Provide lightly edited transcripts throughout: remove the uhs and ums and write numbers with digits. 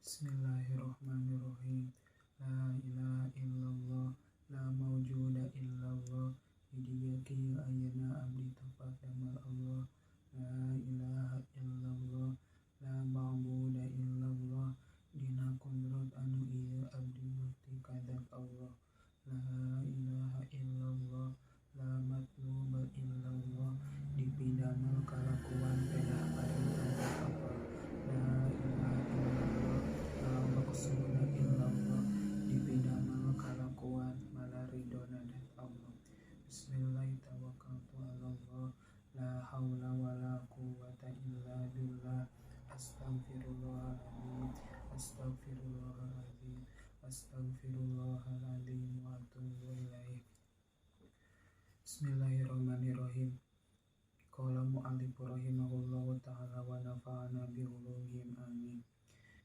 Bismillahirrahmanirrahim. La ilaha illallah, la mawjuda illallah. Hidiyaki ayana abdi taqaddamal Allah. La ilaha illallah, la ma'buda illallah. Dina kundrat anu iya abdi mukti kadak Allah. La ilaha illallah, la matluba illallah. Dipidana kalakuan pedah parintah Allah. La ilaha illallah, la maqsuda illallah. Dipidana kalakuan malaridona dat Allah. Bismillah tawakkaltu ala Allah. La haula wala quwwata illa billah. Astaghfirullahaladzim, astaghfirullahaladzim, astaghfirullahaladzim wa atubu ilaih. Bismillahirrahmanirrahim. Qala mu'allifu rahimahullahu ta'ala wa nafa'ana bi ulumihim amin.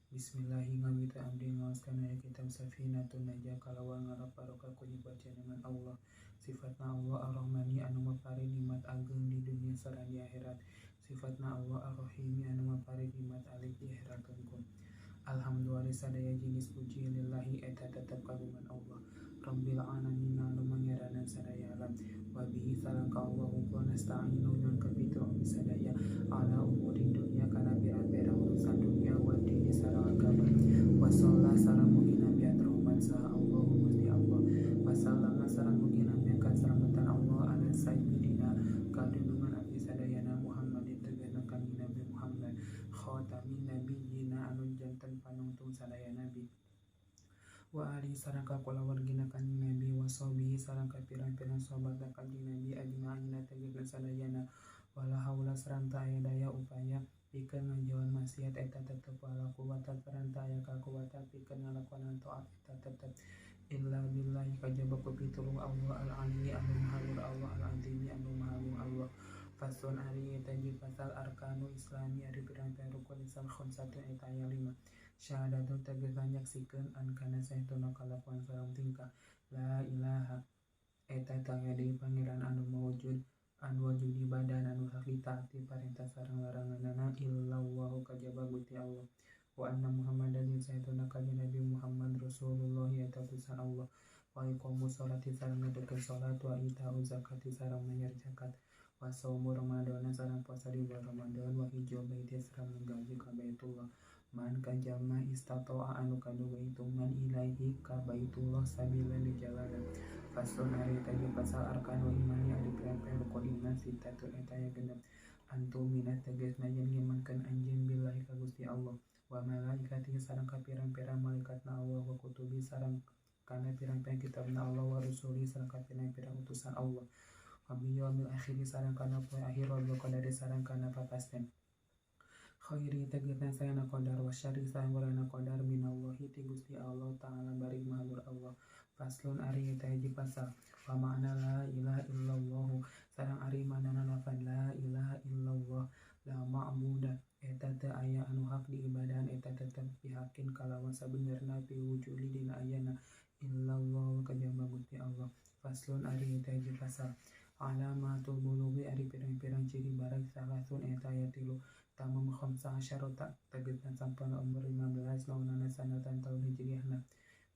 Bismillahi ngawita abdi ngaoskan aya kitab Safinatun Najah kalawan ngarap barokah ku dibaca dengan Allah. Sifatna Allah Ar-Rahmani anu mapari nikmat ageung di dunia sareng di akhirat. Sifatna Allah Ar-Rahimi anu mapari nikmat alik di akhirat keungkun. Alhamdulillah sadaya jenis puji lillahi eta tetep kagungan Allah. Rabbil alamin anu mangeranan sadaya alam. Wa bihi sareng ka Allah unggul nasta'inu nyun kapitulung sadaya ala umuri dunya kana pira-pira urusan dunia wa dini sareng agama. Wa shollallahu sareng mugi nabi atroman saha Allah Gusti Allah. Wa sallama sareng mugi nabi akan salamatan Allah ala sayyidina kadunungan abdi sadayana Muhammadin tegana kami Nabi Muhammad khatamin nabiyina anu janten panungtung sadaya nabi. Wa ali sareng ka kulawan gina kanjing nabi wa sahbihi sareng ka pirang-pirang sahabat kanjing nabi ajmaina tegana sadayana. Wala haula sareng teu aya daya upaya pikeun ngajawan maksiat eta tetep wala quwwata sareng teu aya kakuwatan pikeun ngalakonan taat eta tetep illa billahi kajaba ku pitulung Allah al-ali anu mahalur Allah al-azimi anu mahagung Allah. Fasun ari eta ji pasal arkanu islami ari pirang-pirang rukun Islam khamsatun eta aya 5. Syahadatun tegas nyaksikeun an kana saestuna kalakuan sareng tingkah la ilaha eta tangga deui pangeran anu mawujud anu wajib ibadah anu hak ditaati parentah sareng laranganna illallahu kajaba Gusti Allah. Wa anna Muhammadan sayyiduna kanjeng Nabi Muhammad Rasulullah eta utusan Allah. Wa iqamus sholati sareng ngadeukkeun salat wa ita'uz zakati sareng mayar zakat. Wa shaumu Ramadan sareng puasa di bulan Ramadan wa hijjul baiti sareng nggaji ka Baitullah. Man kajama istata'a anu kaduga itu man ilaihi ka Baitullah sabila di jalanan. Fasun ari tadi pasal arkanul imani ari pirang-pirang rukun iman sitatun eta aya 6. Antum minat tegasna yen ngimankeun anjeun billahi ka Gusti Allah. Wa malaikatihi sareng ka pirang-pirang malaikatna Allah wa kutubi sareng kana pirang-pirang kitabna Allah wa rusuli sareng ka pirang-pirang utusan Allah. Wa biyaumil akhir sareng kana poe akhir wa qadari sareng kana papasten. Khairi tegasna sayana qadar wa syarri sareng gorana qadar minallahi ti Gusti Allah taala bari mahalur Allah. Faslun ari eta hiji pasal wa makna la ilaha illallah sareng ari manana lafaz la ilaha illallah la ma'buda eta teu aya anu hak diibadahan eta tetep pihakin kalawan sabenerna pi wujudi dina ayana illallah kajaba Gusti Allah. Faslun ari eta hiji pasal alamatul bulughi ari pirang-pirang ciri barang salasun eta aya 3. Tamam khamsa asyarata tegasna sampurna umur 15 launana sanatan tahun hijriahna.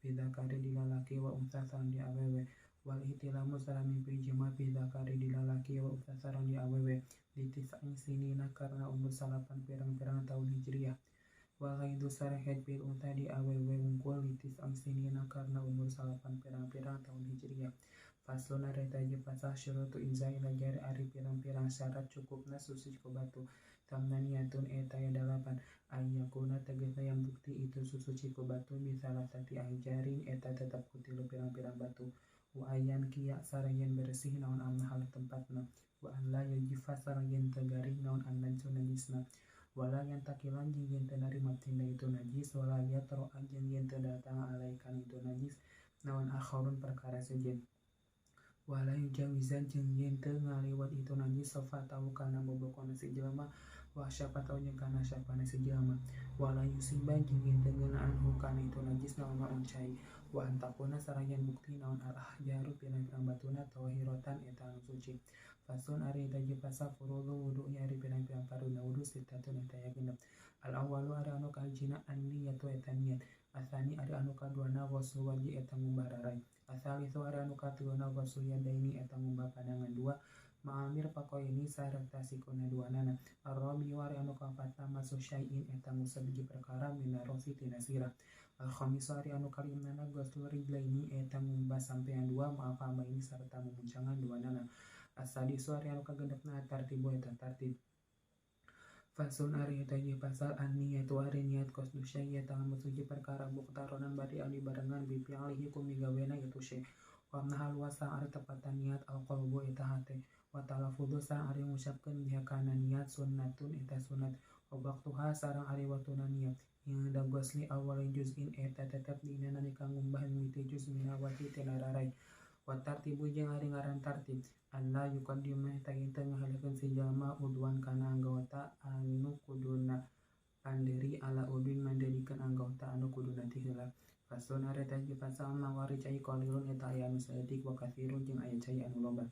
Bidakari dilalaki wa unsa sareng di awewe. Wal ihtilamu sareng mimpi jema bidakari dilalaki wa unsa sareng di awewe. Ditis'in sinina karena umur 8 pirang-pirang tahun hijriah. Wal haidu sareng haid bil unta di awewe unggul ditis'in sinina karena umur 8 pirang-pirang tahun hijriah. Faslun ari eta hiji pasal syurutu inzai lajari ari pirang-pirang syarat cukupna suci ku batu. Tamnaniyatun eta aya 8. Ayyakuna tegasna yang bukti itu suci ku batu misalah sati ajarin eta tetap ku 3 pirang-pirang batu. Wa ayyan kiya sareng yen bersih naon amna hal tempatna. Wa an la yajifa sareng yen teu garing naon an najsu najisna. Wala yang takilan jeung yen teu narima tinda itu najis. Wala yatro jeung yen teu datang alaikan itu najis naon akharun perkara sejen. Wala yujawizan jeung yen teu ngaliwat itu najis sofa tahu kana bobokona si jelema wa syafata jeung kana syafana si jelema. Wala yusiba jeung yen teu ngeunaan kana itu najis naon uncai. Wa antakuna sareng yen bukti naon al ahjaru pirang-pirang batuna tahiratan eta anu suci. Fasun ari eta hiji pasal furudhu wudu ari pirang-pirang farudna wudu sitatun eta aya 6. Al awwalu ari anu kahijina an niyatu eta niat. Asani ari anu kaduana ghusl wajhi eta ngumbah rarai. Asalisu ari anu katiluana ghusl yadaini eta ngumbah pandangan dua. Ma'amir pakoini sarta sikuna duanana. Ar-rabiu ari anu kaopat masu syai'in eta ngusap biji perkara minarosi tina sirah. Al-khamisu ari anu kalimnana ghusl rijlaini eta ngumbah sampean dua ma'afamaini sarta memuncangan duanana. As-sadisu ari anu kagendepna tartibu eta tartib. Fasun ari eta ieu pasal an-niyatu ari niat qasdu syai' eta ngamusuji perkara muqtaronan bari anu barengan bi fi'lihi ku migawena itu syai'. Wa amnahal wasa ari tepatan niat al-qalbu eta hate. Wa talafudzu sareng ari ngucapkeun biha kana niat sunnatun eta sunat. Wa waqtuha sareng ari waktuna niat. Inda ghusli awali juz'in eta tetep dina nalika ngumbah mimiti juz mina wajhi tina rarai. Wa tartibu jeung ari ngaran tartib. Allah yuqaddimu eta teu ngahalikeun si jalma udwan kana anggota anu kuduna panderi ala udwin mandedikeun anggota anu kuduna ti heula. Fasun ari eta ieu pasal mawari cai qalilun eta aya anu saeutik wa katsirun jeung aya cai anu loba.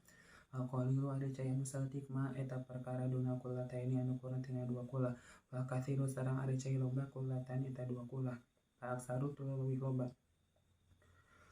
Al-qalilu ari cai anu saeutik ma eta perkara duna kullataini anu kurang tina dua kula. Wa katsiru sareng ari cai loba kullatan eta dua kula. Aksaru tuluy leuwih loba.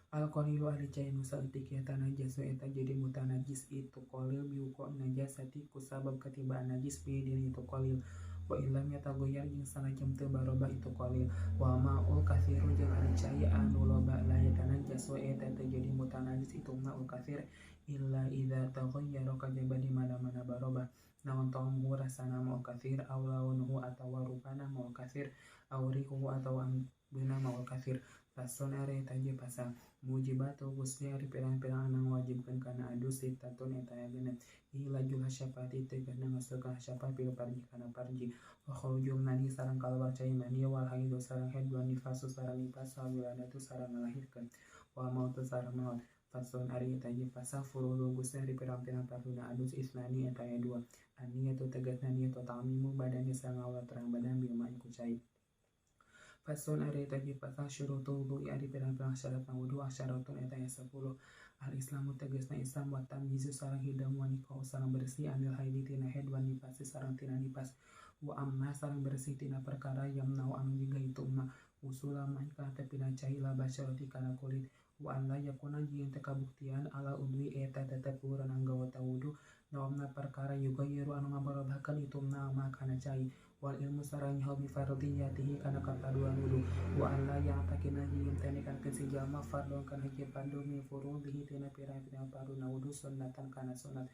Al-qalilu ari cai anu saeutik eta najasu eta jadi mutanajis itu qalil biuko najasati kusabab katibaan najis fi dina itu qalil. Wa illam yataghayyar jeung sanajan teu baroba itu qalil. Wa ma'ul katsiru jeung ari cai anu loba la yatanajasu eta teu jadi mutanajis itu ma'ul katsir illa idza taghayyara kajaba di mana-mana baroba. Naon ta'amuhu rasana ma'ul katsir aw launuhu atawa rupana ma'ul katsir aw rihuhu atawa beuna ma'ul katsir. Fasun ari eta ieu pasal mujibatu ghusli ari pirang-pirang anu ngawajibkeun kana adus sitatun eta aya genep. Ilajul hasyafati teu kana ngasulkeun hasyafat fil farji kana farji. Wa khurujul mani sareng kaluar cai mani wal haidu sareng haid wa nifasu sareng nifas wal wiladatu sareng ngalahirkeun. Wa mautu sareng maut. Fasun ari eta ieu pasal furudul ghusli ari pirang-pirang farduna adus isnani eta aya dua. An-niyatu tegasna niat wa ta'mimu badani sareng ngawlat terang badan bil ma'i ku cai. Fasun ari eta ieu pasal syurutul wudu'i ari pirang-pirang syaratna wudu asyaratun eta aya 10. Al-islamu tegasna Islam wa tamyizu sareng hidang wa niqau sareng bersih anil haidi tina haid wa nifasi sareng tina nifas. Wa amma sareng bersih tina perkara yamnau anu jiga itu ma usula ma'i ka tepina cai la basyarati kana kulit. Wa an la yakuna jeung teu kabuktian ala udwi eta tetep urang anggota wudu naomna perkara yughayyiru anu ngabarobahkeun itu ma kana cai. Wal ilmu sareng nyaho bi fardiyatihi kana kapaduan wudu. Wa an la ya'taqina jeung teu nekankeun si jalma fardon kana hiji fardu min furudihi tina pirang-pirang farduna wudu sunnatan kana sunat.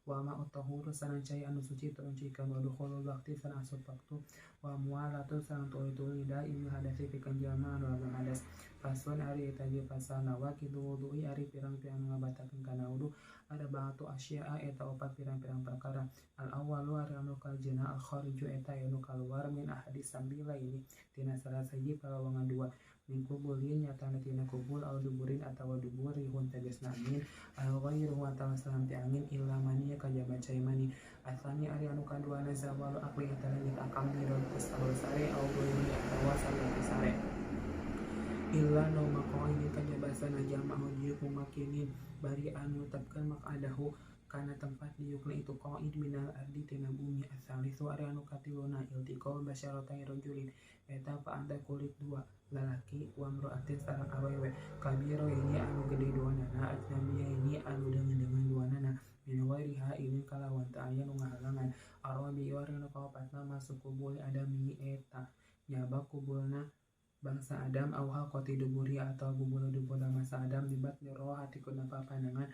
Wa ma'ut tahuru sareng cai anu suci turuncikeun wa dukhulul waqti sareng asup waktu. Wa muwalatu sareng tuluy-tuluy daimil hadasi pikeun jalma anu lamun hadas. Fasun ari eta ieu pasal nawaqidul wudu'i ari pirang-pirang anu ngabatakeun kana wudu. Ada ba'atu asya'a eta opat pirang-pirang perkara. Al-awwalu ari anu kajeuna al-khariju eta anu kaluar min ahadis sambilaini tina salah sahiji palawangan dua. Min kubulin nyatana tina kubul au duburin atawa dubur rihun tegasna angin au ghairu atawa salam ti angin illa mani kajaba cai mani. Asani ari anu kaduana zawalu aqli eta langit akal dirol kusabul sare au ghairu atawa salam ti sare. Illa no maqaini kajaba sana jalma hujud mumakinin bari anu tetepkeun maqadahu kana tempat diukna itu qaid minal ardi tina bumi. Asalisu ari anu katiluna iltiqaul basyaratai rajulin eta pa anta kulit dua lalaki wa mra'atin sareng awewe kabiro ini anu gede duanana ajnabiyah ini anu dengan duanana min wairiha ini kalawan teu aya nu ngahalangan. Arabi ari anu kaopatna masuk kubul adami eta nyabak kubulna bangsa Adam au haqati duburi atau bubul-dubul masa Adam dibat roh hati kudapat pandangan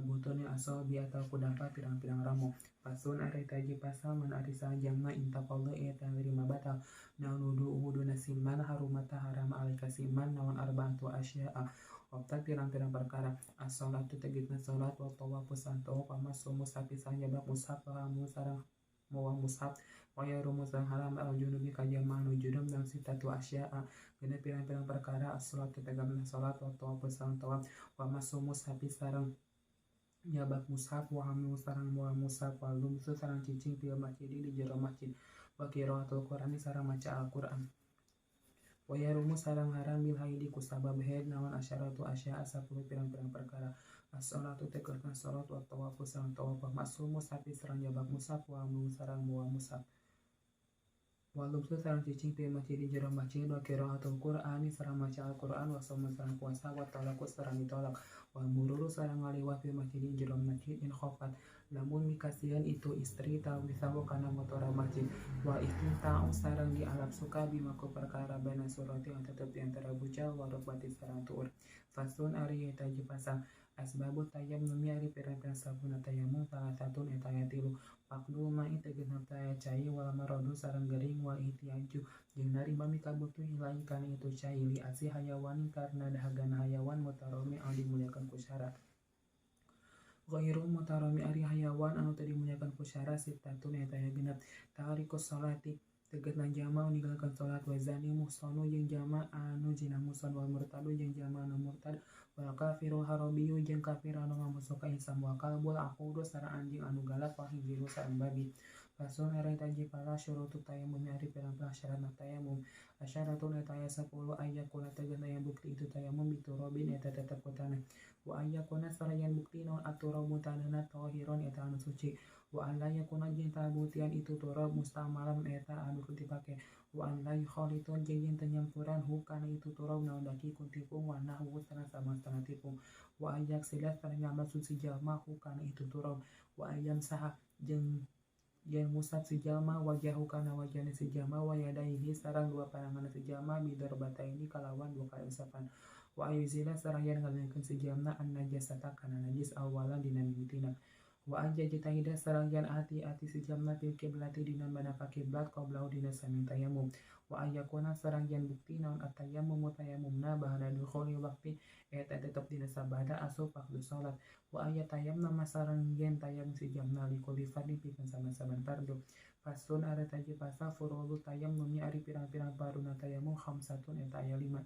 butoni asabi atau kudapat pirang-pirang ramo. Fasun ari eta ieu pasal mun ari sajamna intaqallu eta lima batal naon wudu nasiman harumata haram alika siman naon arba'atu asya'a opat pirang-pirang perkara. As-shalatu tegasna salat wa tawafu santo pamasu musafi sanjabak mushaf wa sareng mawa mushaf wa yarumu sareng haram al-junubi kajalma anu junub dan sitatu asya'a genep pirang-pirang perkara. As-shalatu tegasna salat wa tawafu sareng tawaf wa masu mushafi sareng nyabak mushaf wa hamu sareng mawa mushaf wa lumsu sareng cicing fil masjid di jero masjid wa qiraatul qur'ani sareng maca Al-Qur'an. Wa yarumu sareng haram bil haidi kusabab haid naon asyaratu asya'a 10 pirang-pirang perkara. As-shalatu tegasna salat wa tawafu sareng tawaf wa masu mushafi sareng nyabak mushaf wa hamu sareng mawa mushaf. Walubsu sareng cicing fi masjid di jero masjid wa qiraatul Qur'ani sareng maca Al-Qur'an wa shaum sareng puasa wa talaqu sareng ditolak wa mururu sareng ngaliwat fi masjid di jero masjid in khofat lamun mikasian itu istri tau bisawo kana motora masjid wa istimta'u sareng dialap suka bimaku perkara bana surati yang tetep di antara bucal wa rukbati sareng tuur fasun ari eta pasang asbabut tayammum ari pirang-pirang sabuna tayammum salah satu eta tilu Pakdu ma'i tegenap taya cai wal marodu sareng gering wal ihtiyaju jeung narima mikabutuh hilai kana itu cai li asi hayawanin karena dahagana hayawan mutaromi anu dimuliakan ku syara ghairu mutaromi ari hayawan anu teu dimuliakan ku syara sitatun eta genep tarikus salati tegasna jama ninggalkeun salat wa zani muhsanu jeung jama anu zina muhsan wal murtadu jeung jama anu murtad wal kafiru harabiyu jeung kafir anu ngamusuh ka Islam wa kalbul aqudu sareng anjing anu galak wa hinziru sareng babi fasun ari taji pala syurutu tayammum ari pirang-pirang syarat tayammum asyaratun eta aya 10 ayakuna tegasna yang bukti itu tayammum biturobin eta tetep ku tanah wa ayakuna sarayan bukti naon aturabu tanana tahiron eta anu suci wa an la yakuna jeung tabutian itu turab mustamalan eta anu dipake wa an la yukhalitun jeung teu nyampuran hu kana itu turab naon daki kun tipung wa nahwu sareng sama-sama tipung wa ayak silas sareng ngamal suci jalma hu kana itu turab wa ayam saha jeung yen musab si jalma wajahu kana wajahna si jalma wa yadaihi sareng dua parangan si jalma bidarbataini kalawan dua kali usapan wa ayuzila sareng yen ngalengkeun si jalma an najasata kana najis awalan dina mimitina wa anja jitahida sareng yen ati-ati si jalma fil kiblati dina manapa kiblat qablahu dina sami tayammum wa ayakuna sareng yen bukti naon at-tayammum tayammumna bahana dukhuli waqti eta tetep dina sabada asup waktu salat wa ayat tayammum sareng yen tayammum si jalma li kulli fardin pikeun sama-saban fardu fasun ari taji pasal furudut tayammum ari pirang-pirang paruna tayammum khamsatun eta aya 5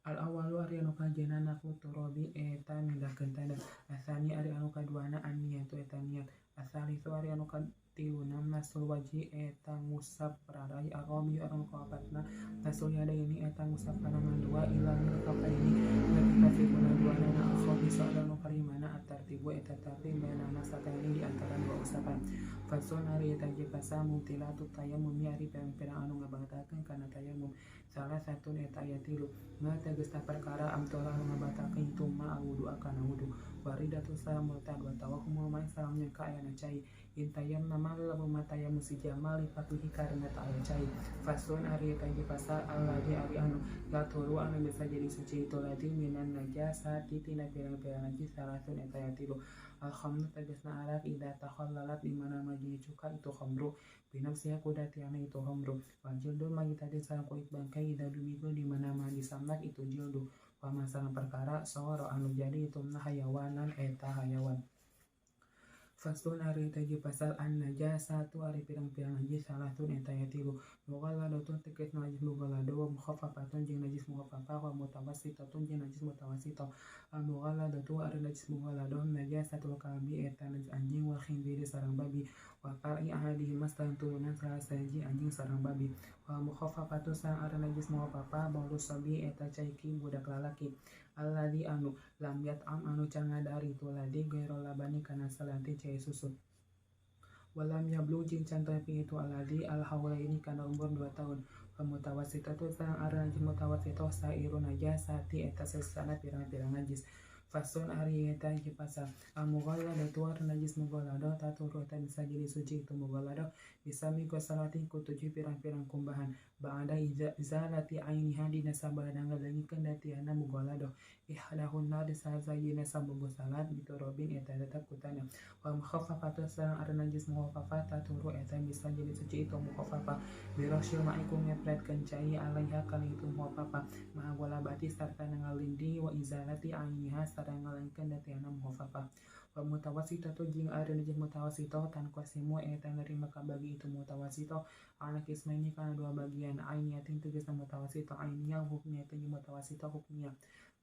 al awalu ari anu kajena naku turabi eta mindahkeun tanda asani ari anu kaduana an niyatu eta niat asalisu ari anu katiuna nasul waji eta ngusap rarai arabi anu kaopatna nasul yada ini eta ngusap panangan dua ilamil kafaini tapi kafikuna duana na akhobisa anu karimana atartibu eta tartib bainana sataini di antara dua usapan fasun ari eta je pasal mutilatu tayammum ari pirang-pirang anu ngabatakeun kana tayammum salah satu eta aya tilu mata geus perkara amtolah ngabatakeun itu ma wudu akana wudu waridatu salam murtad wa tawakkul ma salam nyangka aya cai intayam nama labu mataya musi jamal lipatuhi karena ta aya cai fasun ari eta ge pasal alladzi ari anu la turu anu bisa jadi suci itu lati minan najasati tina pirang-pirang najis salatun eta aya tilu alhamdu tegasna arak ida takhallalat di mana jadi cuka itu khamru binafsiha kudatiana itu khamru wajildu magi tadi sareng kulit bangkai ida dumigo di mana disamnak itu jildu wa masalah perkara sawara anu jadi itu hayawanan eta hayawan fasun ari taji pasal an najasatu ari pirang-pirang najis salatun eta aya tilu mughalladatun tegasna najis mughalladha wa mukhaffafatun jeung najis mukhaffafah wa mutawassitatun jeung najis mutawassitah al mughalladatu ari najis mughalladha najasatul kalbi eta najis anjing wal khinziri sareng babi wa qari ahadihim mastan turunan salah saji anjing sareng babi wa mukhaffafatu sareng ari najis mukhaffafah baulus sabi eta caiki budak lalaki alladzi anu lam yat'am anu can ngadari tu ladi gairo labani kana salanti cai susu walam yablu jeung can tapi itu alladzi al haula ini kana umur 2 tahun pemutawasitatu sareng ari najis mutawasitah sairun najasati eta sesana pirang-pirang najis fasun ari eta ge pasal al-mughalladatu ar najis mughalladha taturu eta bisa jadi suci itu mughalladha bisa miko salati ku 7 pirang-pirang kumbahan ba'da izalati ainiha dina sabada ngalengikeun datiana mughalladha ihdahunna disazayina sabogo salat biturobin eta tetep kutana wa mukhaffafatu sareng ari najis mukhaffafah taturu eta bisa jadi suci itu mukhaffafah birashil ma'ikum ngepretkeun cai alaiha kana itu mukhaffafah ma'a walabati sarta ngalindi wa izalati ainiha sareng ngalengkeun datiana mukhaffafah wa mutawassitatu jeung ari najis mutawassitah tan qasimu eta nerima kabagi itu mutawassitah ana kismaini kana dua bagian ainiyatin tegasna mutawassitah ainiyah hukmiyah jeung mutawassitah hukmiyah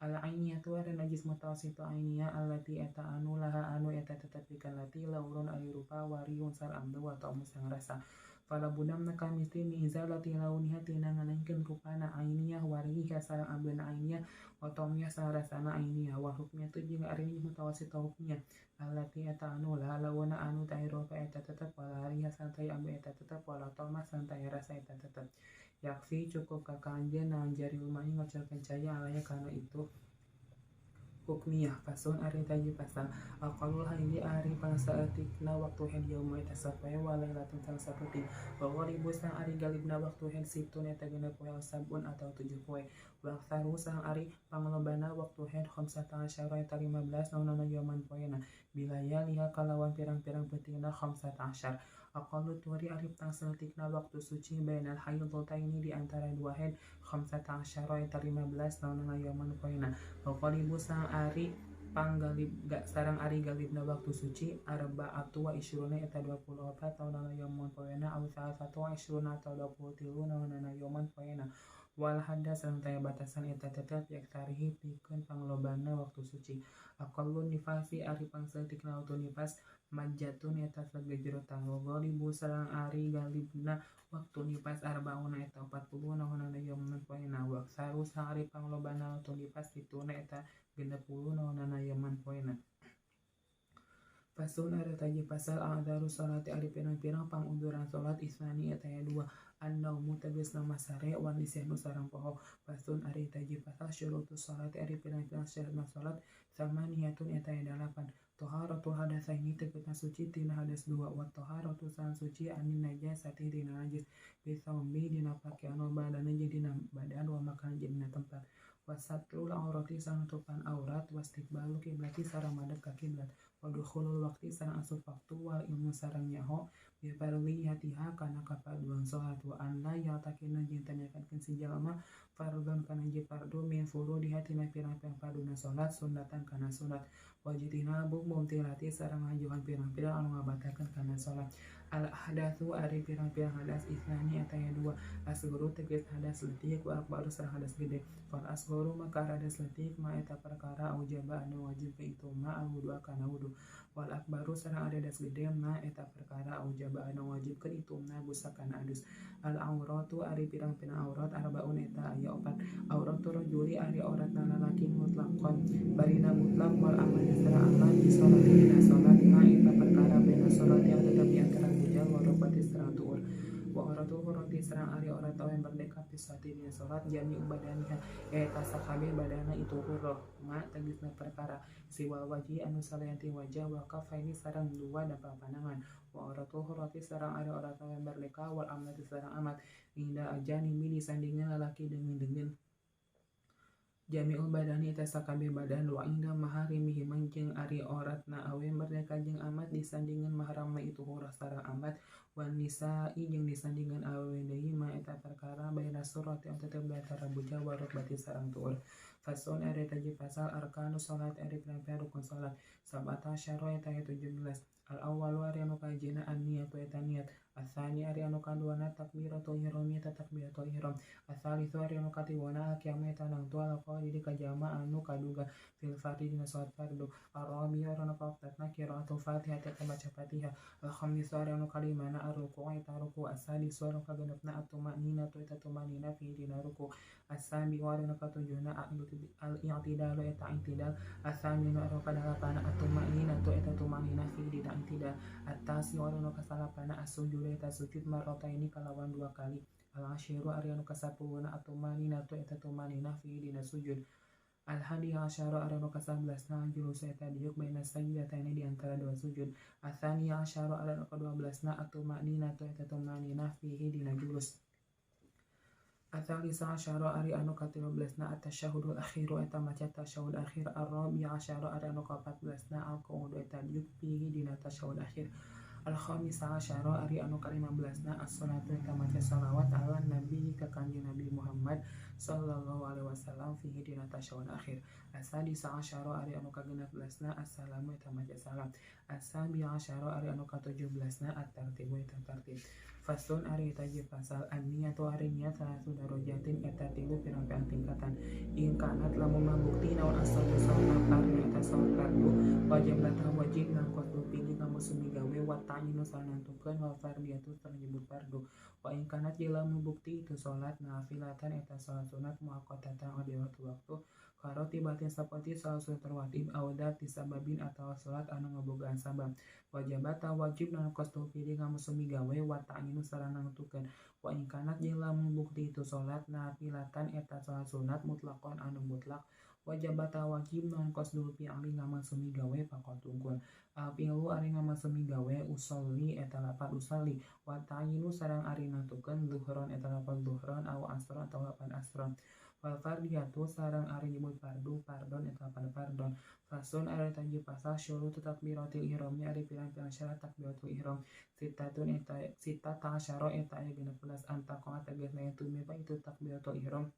al ainiyatu ari najis mutawassitah ainiyah allati eta anu laha anu eta tetep pikeun lati laurun ari rupa wariun sar amdu atau musang rasa Falabudamna kamisi mi izalati launiha tina ngalengkeun rupana ainiyah wariha sareng ambeuna ainiyah otomnya sarasana ainiyah wa hukmnya tu jeung ari mutawassit hukmnya allati eta anu la lawana anu ta'irofa eta tetep walariha santai ambe eta tetep wala toma santai rasa eta tetep yakfi cukup ka kanjeun naon jari lumahi ngocelkeun caya alaya kana itu hukmiyah pasun ari taji pasal aqalul haidi ari pangsaeutikna waktu hen yauma eta sapoe walailatun sang saputi wa ghalibu sang ari galibna waktu hen situn eta genep poe sabun atau 7 poe wa aktsaru sang ari panglobana waktu hen khamsata asyara eta 15 naunana yauman poena bilaya liha kalawan pirang-pirang peutingna khamsata asyar aqallu tuhri ari pangsaeutikna waktu suci bainal haidataini di antara dua hen khamsata asyara eta 15 naunana yauman poena wa ghalibu sang ari panggalib sarang ari galibna waktu suci arba'atu wa isyruna eta 24 naunana yauman poena aw salasatu wa isyruna atau 23 naunana yauman poena wal hadda sareng taya batasan eta tetep yak tarihi pikeun panglobana waktu suci aqallu nifasi ari pangsaeutikna waktu nifas majatun eta sagejrotan wa ghalibu sareng ari galibna waktu nifas arbauna eta 40 naunana yauman poena wa aksaru sareng ari panglobana waktu nifas dituna eta 60 naunana yauman poena Pasun ada taji pasal a'dharu salati ari pirang-pirang pangunduran salat isnani eta aya 2 an-naumu tegasna masare wan nisyanu sareng poho pasun ari taji pasal syurutus salati ari pirang-pirang syaratna salat samaniyatun eta aya 8 taharatul hadatsaini tegasna suci tina hadas 2 wa taharatu sang suci anin najasati tina najis bisaumbi dina pakaian wa badana jeung dina badan wa makan jeung dina tempat wasatrul aurati sang nutupan aurat wastiqbalu kiblati sareng madep ka kiblat wadukhulul waqti sareng asup waktu wal ilmu sareng nyaho bi fardhiyatiha kana kapaduan salat wa an la ya'takina jeung tanyakankeun si jalma fardhon kana ji fardu min furudi hatina pirang-pirang farduna salat sunnatan kana sunat wajidina bu mumtilati sareng ngajuan pirang-pirang anu ngabatalkeun kana salat al ahdatsu ari pirang-pirang hadas isnani eta aya 2 asguru tegas hadas leutik wa akbaru sareng hadas gede fal asguru maka hadas leutik ma eta perkara aujaba anu wajib ka itu ma al wudu kana wudu wal akbaru sareng hadas gede ma eta perkara aujaba anu wajib ka itu na busakan adus al auratu ari pirang-pirang aurat arbaun eta aya 4 auratu rajuli ari auratna lalaki mutlaqan barina mutlaq wal amal sareng amal di salat dina salat ma eta perkara bena salat yang tetep di antara bujal warobati sareng tuur wa oratu horoti sareng ari orat tau yang merdeka pisati dina salat jami ubadaniha eta sakabeh badana itu huruf ma tegasna perkara siwal waji anu salianti wajah wa kafaini sareng dua dapa panangan wa oratu horoti sareng ari orat tau yang merdeka wal amati sareng amat inda ajani mi disandingan lalaki dengan Jami'ul badani eta sakabeh badan wa inda maharimihi jeung ari oratna awe merdeka jeung amat disandingan mahramna itu huruf sareng amat wan nisa'i jeung disandingan awe deui ma eta perkara baina surati tetep di antara bujal wa rukbati sareng tuur fasun ari taji pasal arkanu salat ari pirang-pirang rukun salat sabata syara eta 17 al awwalu ari anu kajina an-niyatu eta niat asani ari anu kaduana takbiratul ihram eta takbiratul ihram asalisu ari anu katiwana kiamu eta nang tua laqo di kajama anu kaduga fil fardhi dina salat fardu ar-rabi ari anu kaoktatna qiraatul fatihah eta baca fatihah al-khamisu ari anu kalimana ar-ruku' eta ruku' asadisu anu kagenepna at-tumanina eta tumanina fi dina ruku' as-sabi ari anu katujuhna al-i'tidalu eta i'tidal as-saminu ari anu kadalapana at-tumanina eta tumanina fi dina i'tidal at-tasi ari anu kasalapana as-sujud eta sujud marrataini kalawan 2 kali al-ashiru ari anu kasapuluhna at-tumanina eta tumanina fi dina sujud al-hadi asyara ari anu ka-11na julus eta diuk baina sajdataini di antara 2 sujud atsani asyara ari anu ka-12na at-tumanina eta tumanina fihi dina julus Atsalisa asyara ari anu ka-13na at-tasyahudul akhiru eta maca tasyahud akhir ar-rabi asyara ari anu ka-14na al-qu'ud eta diuk fihi dina tasyahud akhir al-khamisa asyara ari anu ka-15na as-salatu eta maca shalawat ala nabi ka kanjeng Nabi Muhammad sallallahu alaihi wasallam fihi dina tasyahud akhir as-sadisa asyara ari anu ka-16na assalamu eta maca salam as-sabi asyara ari anu ka-17na at-tartibu eta tartib Faslun ari taji pasal an-niyatu ari niat salatu darajatin eta tilu pirang-pirang tingkatan. Ingkanat lamun mabukti naon as-salatu salat ari eta salat fardu wajib batal wajib ngangkot pilih kamu sumi gawe wa ta'yinu sanantukeun wa fardiyatu sareng nyebut fardu. Wa ingkanat jila mabukti itu salat nafilatan eta salat sunat muaqqatatan di waktu-waktu karo tibatin saperti salat sunat rawatib awdat disababin atawa salat anu ngabogaan sabab. Wajibata wajib nangkos pilih kamu sumi gawe wa ta'yinu sareng nangtukeun. Wa ingkanat jila mabukti itu salat nafilatan eta salat sunat mutlaqon anu mutlak wajibata wajib nangkos dulu piangli ngamal sumi gawe pakot tungkul. Pilu ari ngamal sumi gawe usolli eta lapat usolli wa ta'yinu sareng ari nangtukeun zuhron eta lapat zuhron aw asron atau lapat asron. Wal fardiyatu sareng ari nyebut fardu pardon eta lapat pardon. Fasun ari taji pasal syurut takbiratul ihram ari pirang-pirang syarat takbiratul ihram sitatun eta sita ta'asyara eta aya 16 antaqo tegasna tumepa itu takbiratul ihram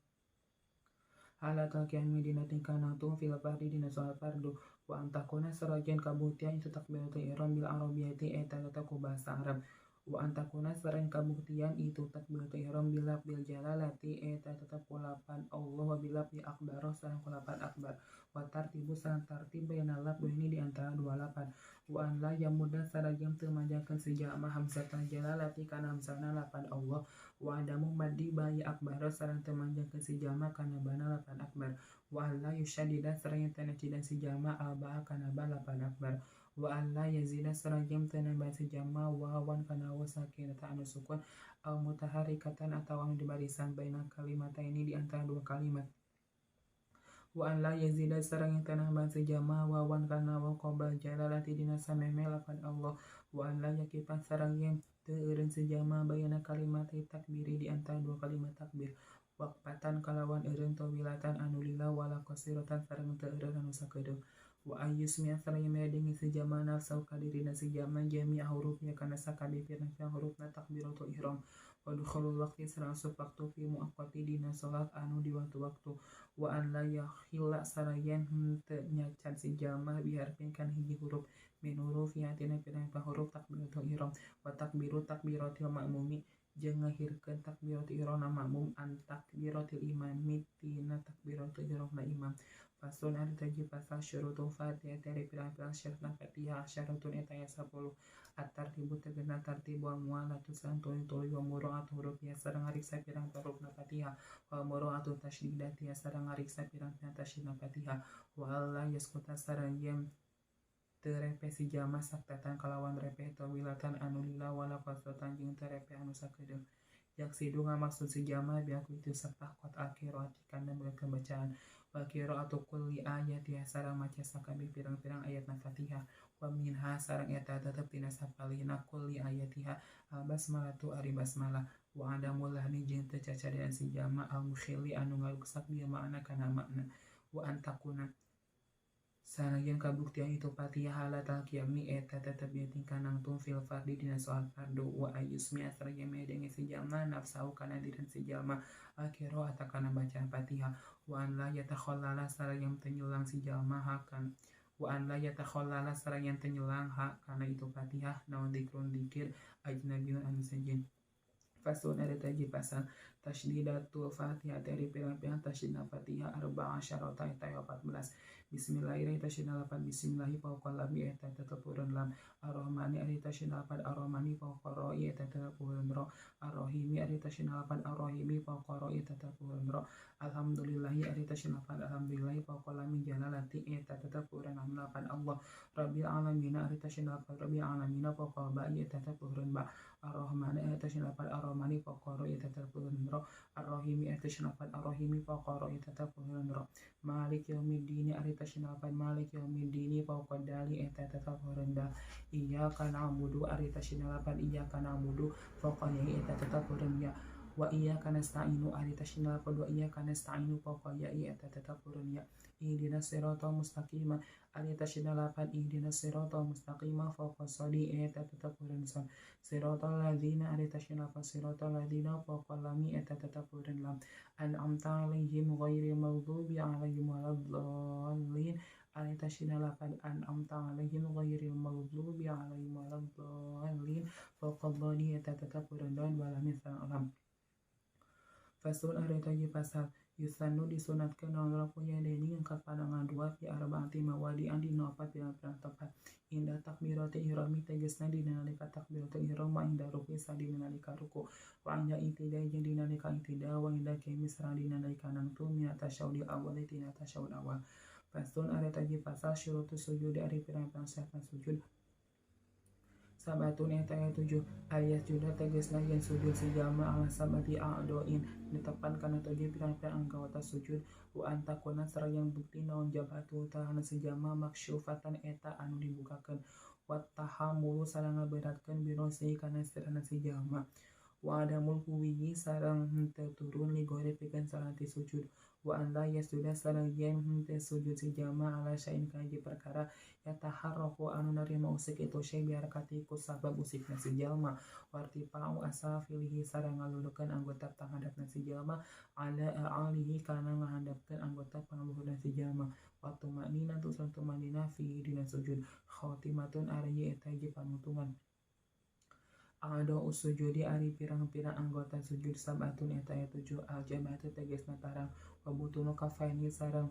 halatal kiami dina tingkana tung fil fardi dina salat fardu wa antakuna sarajan kabuktian itu takbiratul ihram bil arabiyati eta ku bahasa Arab wa antakuna sareng kabuktian itu takbiratul ihram bilaf bil jalalati eta tetap kulapan Allah wa bilaf bi akbar sareng kulapan akbar wa tartibu sareng tartib baina laf ini di antara dua lapan wa an la yamudan sareng teu majakeun sejama hamzatan jalalati kana hamzana lapan Allah wa adamu maddi bayi akbar sareng teu majakeun sejama kana bana lapan akbar wa la yusyadida sareng teu nacidan sejama alba kana ba lapan akbar wa alla yazida sarajam tanambah sejama wawan kana wasakinata anu sukun au mutaharikatan atau anu di barisan baina kalimata ini di antara dua kalimat wa alla yazida sareng tanambah sejama wawan kana wa qabla jalalati dina sameme lapan Allah wa alla yakipan sareng teu eureun sejama baina kalimat takbiri di antara dua kalimat takbir waqfatan kalawan eureun tawilatan anu lila wala qasiratan sareng teu eureun anu sakedeuk wa ayyusmi sareng medengi sejama nafsu kadirina sejama jami' hurufnya kana sakabeh pirang-pirang hurufna takbiratul ihram wa dukhulul waqti sareng asup waktu fi muaqqati dina salat anu di waktu-waktu wa an la yakhilla sarayan henteu nyacan sejama biharfin kan hiji huruf min hurufi tina pirang-pirang huruf takbiratul ihram wa takbiru takbiratul ma'mumi jeung ngahirkeun takbiratul ihram makmum an takbiratul imami tina takbiratul ihram imam. Fasun ari taji pasal syurutul fatihah dari pirang-pirang syaratna fatihah syaratun eta aya 10 at-tartibu tegasna tartib wa mualatu sareng tuluy wa mura'atu huruf ya sareng ngariksa pirang-pirang hurufna fatihah wa mura'atu tasydidati ya sareng ngariksa pirang-pirang tasydidna fatihah wa alla yasquta sareng yen teu repe si jama saktatan kalawan repe tawilatan anu lila wala qasatan jeung teu repe anu sakedeuk yaksidu ngamaksud si jama biaku itu sapah qat akhirat kana beulkeun bacaan wa qira'atu kulli ayati sareng maca sakabeh pirang-pirang ayatna Fatihah wa minha sareng eta tetep tina sapalihna kulli ayatiha basmalatu ari basmalah wa adamul lahni jeung teu cacadean si jama al mukhili anu ngaruksak bieu makna kana makna wa antakuna sanajan kabuktian itu Fatihah halatal qiyami eta tetep ieu tingkah nangtung fil fardi dina salat fardu wa ayyusmi sareng medengi si jalma nafsahu kana diri si jalma akhiro atakana bacaan Fatihah wa an la yatakhallala sareng teu nyulang si jalma hakan wa an la yatakhallala sareng teu nyulang hak kana itu Fatihah naon dikrun dikir ajnabiun anu sejen. Fasun ada taji pasal tasdidatul Fatihah dari pirang-pirang tasdidna Fatihah arba'a syarata eta 14 bismillahirrahmanirrahim 8 bismillahi fawqa lam eta tetep urun lam ar-rahmani ari tasdidna 8 ar-rahmani fawqa ra eta tetep urun ra ar-rahimi ari tasdidna 8 ar-rahimi fawqa ra eta tetep urun ra alhamdulillahi ari tasdidna 8 alhamdulillahi fawqa lam jalalati eta tetep urun 8 Allah rabbil alamin ari tasdidna 8 rabbil alamin fawqa ba eta tetep urun ba ar-rahmani ari tasdidna 8 ar-rahmani fawqa ra eta tetep urun ra ar-rahimi ari tasdidna 8 ar-rahimi fawqa ra eta tetep urun ra malik yaumiddin ari tasdidna 8 malik yaumiddin fawqa dali eta tetep urun da iyyaka na'budu ari tasdidna 8 iyyaka na'budu fawqa ya eta tetep urun ya wa iyyaka nasta'inu ari tasdidna 8 wa iyyaka nasta'inu fawqa ya eta tetep urun ya ihdinas siratal mustaqim ari tasdidna 8 ihdinas siratal mustaqim fawqa sadi eta tetep urun sad siratal ladzina ari tasdidna 8 siratal ladzina fawqa lam eta tetep urun lam an'amta alaihim ghairil maghdubi alaihim waladdallin ari tasina lapan an'amta alaihim ghairil maghdubi alaihim waladdallin faqad dhani eta tetap urang daun walamin sareng alam. Fasun ari taji pasal yusanu disunatkeun naon punya deni ngangkat pandangan dua fi arbaati mawadi andi opat pirang-pirang tempat. Indah takbiratul ihrami tegasna dina nalika takbiratul ihram wa indah ruku sadina nalika ruku wa indah itidai jeung dina nalika itida wa indah qiyam sareng dina nalika nangtu min tasyahudil awal tina tasyahud awal. Fasun ari taji pasal syurutus sujud ari pirang-pirang syarat sujud. Sabatun eta aya 7 ayat juda tegasna yen sujud sejama ala sabati a'doin ditepan kana 7 pirang-pirang anggota sujud wa antakuna sareng yang bukti naon jabatu tahana sejama maksyufatan eta anu dibukakeun wa tahammulu sareng ngaberatkeun birosi kana sirana sejama wa adamul kuwiyi sareng henteu turun li gore pikeun salati sujud wa anda yasjuda sareng yen henteu sujud sejama ala syain kana hiji perkara yataharraku anu narima usik itu syai biarakati ku sabab usikna si jalma wartifa'u asafilihi sareng ngalulukeun anggota panghandapna si jalma ala a'alihi kana ngahandapkeun anggota pangaluhurna si jalma wa tumanina tu tumanina fi dina sujud khotimatun ari eta hiji panutungan. Ado usujudi ari pirang-pirang anggota sujud sabatun eta aya 7 aljabatu tegasna tarang wabutunu kafaini sareng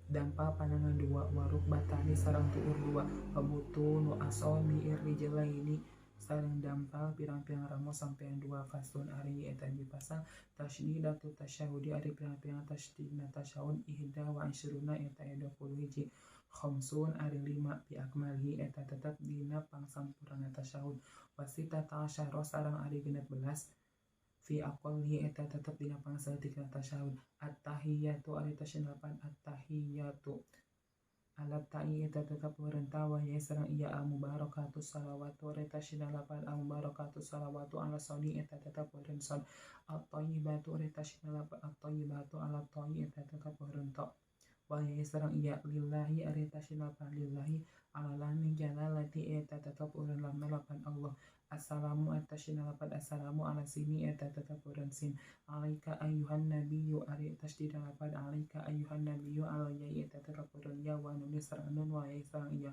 dampa panangan 2 waruk batani sareng tuur 2 wabutunu asomi irrijlaini sareng dampal pirang-pirang ramo sampean 2 fasun ari eta dipasang tasydidatu tasyahudi ari pirang-pirang tasydidna tasyahud ihda wa isyruna eta 21 khamsun ari 5 pi akmalhi eta tetep dina pangsampurna tasyahud wasita ta'asyara sareng ari 16 fi aqalhi eta tetep dina pangsaeutikna tasyahud at-tahiyatu ari tasydinapan at-tahiyatu alat ta'i eta tetep warenta wa ya sareng iya al-mubarakatus salawatu ari tasydinapan al-mubarakatus salawatu ala sodi eta tetep warenta at-thayyibatu ari tasydinapan at-thayyibatu ala thayyi eta tetep warenta wa ya sareng iya lillahi ari tasydinapan lillahi ala lam jalalati eta tetep urang lam lapan Allah assalamu tasydinapan assalamu ala sini eta tetep urang sin alaika ayyuhan nabiyyu ari tasydinapan alaika ayyuhan nabiyyu ala ya eta tetep urang ya wa nun sareng nun wa ya sareng iya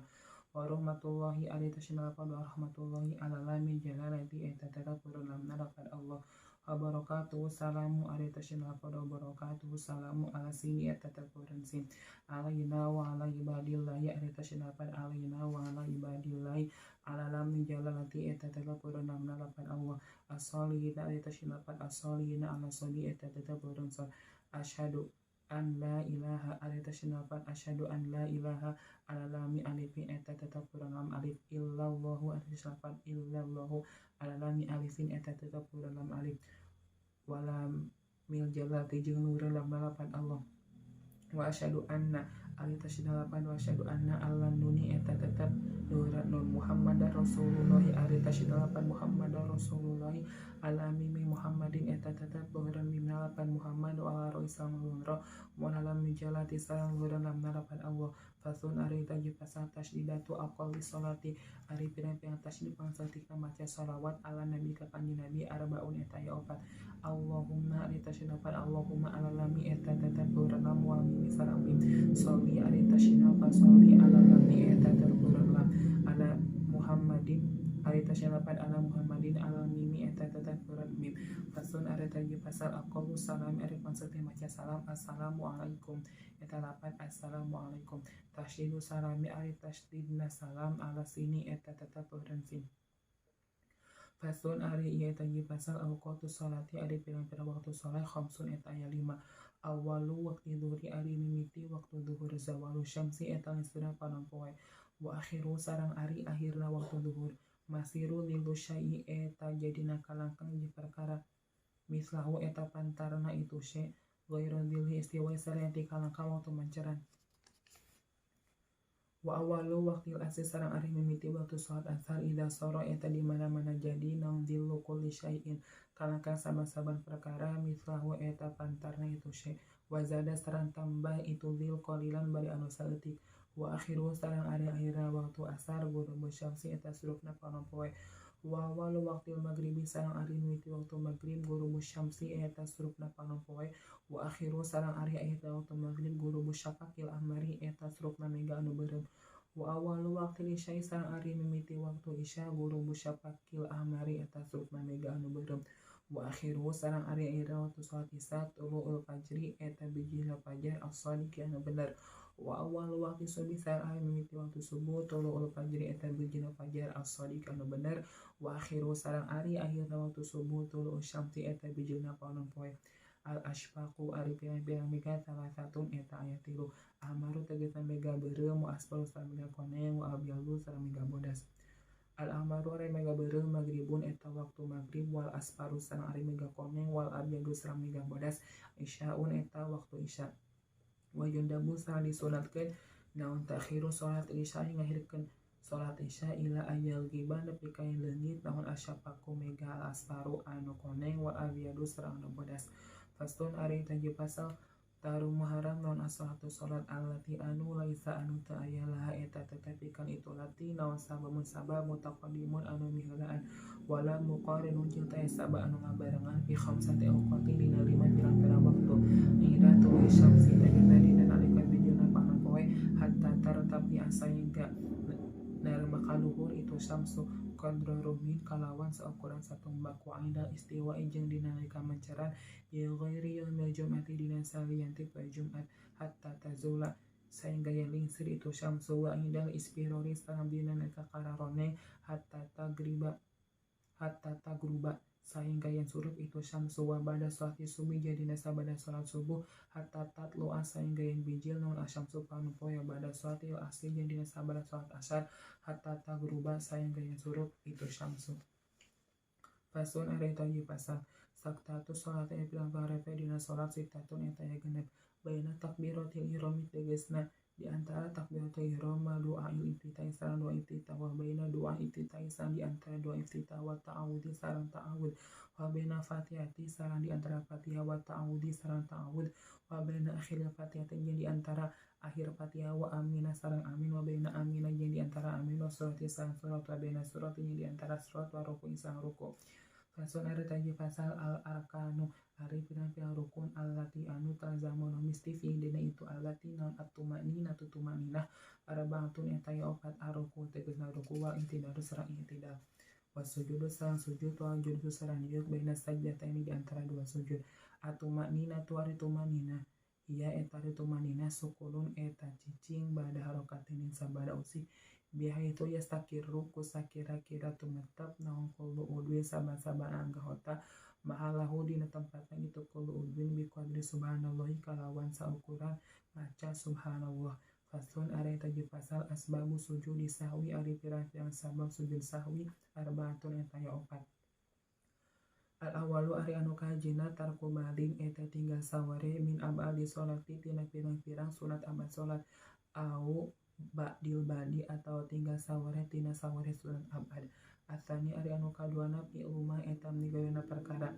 warahmatullahi ari tasydinapan warahmatullahi ala lam jalalati eta tetep urang lam lapan Allah wabarakatuh salamu ari tasydinapan wabarakatuh salamu ala sini eta tetep urang sin alaina wa ala ibadillahi ari tasydinapan alaina wa ala ibadillahi ala lam jalalati eta tetep urang lam lapan Allah as-solihina ari tasydinapan as-solihina ala sodi eta tetep urang sol asyhadu an la ilaha ari tasydinapan asyhadu an la ilaha ala lami alifin eta tetep urang lam alif illallahu ari tasydinapan illallahu ala lami alifin eta tetep urang lam alif walam mil jalati jeung urang lam lapan Allah wa asyhadu anna ari tasydinapan wa asyhadu anna allan nuni eta tetep nuran nun Muhammadar Rasulullah ari tasydinapan Muhammadar Rasulullah ala mimi Muhammadin eta tetep urang mimnalapan Muhammad wa ala raisal mulra wa lam jalati sareng urang lam lapan Allah fasun ari taji pasal tasydidatu aqalli sholati ari pirang-pirang tasydid pangsaeutikna maca shalawat ala nabi ka kanjeng nabi arbaun eta aya 4 Allahumma ari tasydinapan Allahumma ala lami eta tetep urang lam wa mimi sareng mim sholli ari tasydinapan sholli ala lami eta tetep urang lam ala Muhammadin ari tasydinapan ala Muhammadin ala mimi eta tetep urang mim fasun ari taji pasal aqallu salam ari pangsaeutik maca salam assalamu alaikum eta 8 assalamu alaikum tasyidu salami ari tasydidna salam ala sini eta tetep urang sin fasun ari ieu taji pasal awqatus sholati ari pirang-pirang waktu salat khamsun eta aya 5 awalu waqti dhuhri ari mimiti waktu dhuhur zawalu syamsi eta geusna panon poe wa akhiru sareng ari akhirna waktu dhuhur masiru lilu syai eta jadina kalangkang di perkara mislahu eta pantarna itu syai ghairu dzilhi istiwa sareng ti kalangkang waktu manceran wa awalu waqtil asr sareng ari mimiti waktu salat asar ida soro eta di mana-mana jadi naon dillu kulli syai'in kalangkang saban-saban perkara mislahu eta pantarna itu syai wa zada sareng tambah itu dil qalilan bari anu saeutik wa akhiru sareng ari akhirna waktu asar ghurubu syamsi eta surupna panon poe wa awalu waqtil maghribi sareng ari mimiti waktu maghrib ghurubu syamsi eta surupna panon poe wa akhiru sareng ari eta waktu maghrib gurubu syafaqil ahmari eta surupna mega anu beureum. Wa awalu waqtil isya sareng ari mimiti waktu isya gurubu syafaqil ahmari eta surupna mega anu beureum. Wa akhiru sareng ari ayeuna waktu salat isya tuluul fajri eta bijihna fajar as-shadiq anu bener. Wa awalu waqti subuh sareng ari mimiti waktu subuh tuluul fajri eta bijihna fajar as-shadiq anu bener. Wa akhiru sareng ari ayeuna waktu subuh tuluul syamsi eta bijihna panon poe. Al asfaqu ari pirang-pirang mega salah satun eta aya 3. Ahmaru tegasna mega beureum wa asfaru sareng mega koneng wa abyadu sareng mega bodas. Al ahmaru ari mega beureum maghribun eta waktu maghrib wal asfaru sareng ari mega koneng wal abyadu sareng mega bodas isyaun eta waktu isya. Wa yundabu sareng disunatkeun naon takhiru salat isya ngahirkeun salat isya ila ayal giban nepi ka leungit naon asyafaqu mega al asfaru anu koneng wal abyadu sareng anu bodas. Faslun ari taji pasal taru muharam naon as-salatu salat allati anu laisa anu teu aya laha eta tetapi kan itu lati naon sababun sabab mutaqaddimun anu miheulaan wala muqarinun jeung teu sabab anu ngabarengan fi khamsati awqatin dina 5 pirang-pirang waktu ida tuluy syamsi tegasna dina nalika bijilna panon poe hatta tartapi asayga narema kaluhur itu syamsu qadra rumin kalawan seukuran satumbak wa inda istiwa jeung dina nalika menceran ya ghairi yaumil jum'ati dina salianti poe Jumat hatta tazula saengga yen lingsir itu syamsu wa indal ispirori sareng dina nalika kararoneng hatta tagruba saengga yen surup itu syamsu wa ba'da sholati subuh jadina sabada salat subuh hatta tatlu saengga yen bijil naon asyamsu panon poe ba'da sholati asri jadina sabada salat asar hatta tagruba saengga yen surup itu syamsu. Fasun ari taji pasal saktatu salat aya pirang-pirang repe dina salat sitatun eta aya genep baina takbiratul ihram tegasna di antara takbiratul ihram doa iftitah sareng doa iftitah wa baina doa iftitah sareng di antara doa iftitah wa ta'awudz sareng ta'awud wa baina fatihati sareng di antara fatihah wa ta'awudz sareng ta'awud wa baina akhir fatihah jeung di antara akhir fatihah wa aminah sareng amin wa baina aminah jeung di antara amin wa surati sareng surat wa baina surati jeung di antara surat wa ruku sareng ruku. Fasun ari taji pasal al arkanu ari pirang-pirang rukun allati anu talzamun misti fi dina itu allati naon at-tumanina tutumaninah arba'atun eta ya opat aruku tegasna ruku wal i'tidal sareng i'tidal wasujudu sareng sujud wal julusu sareng duduk baina sajdataini di antara dua sujud. At-tumanina tu ari tumanina ia eta ari tumanina sukulun eta cicing bada harokatin sabada usik biha itu ya stakirru kusakira-kira tumetep naon qulu udwi saban-saban anggahota mahalahu dina tempatna itu qulu udwin bi qadri subhanallahi kalawan saukuran maca subhanallah. Faslun ari taji pasal asbabu sujudi sahwi ari pirang-pirang sabab sujud sahwi arba'atun eta ya opat. Al awalu ari anu kahijina tarku balin eta tinggal saware min abadi sholati tina pirang-pirang sunat abad salat au ba'dil badi atau tinggal saware tina saware sunat abad. Asani ari anu kaduana fi umma eta migaweuna perkara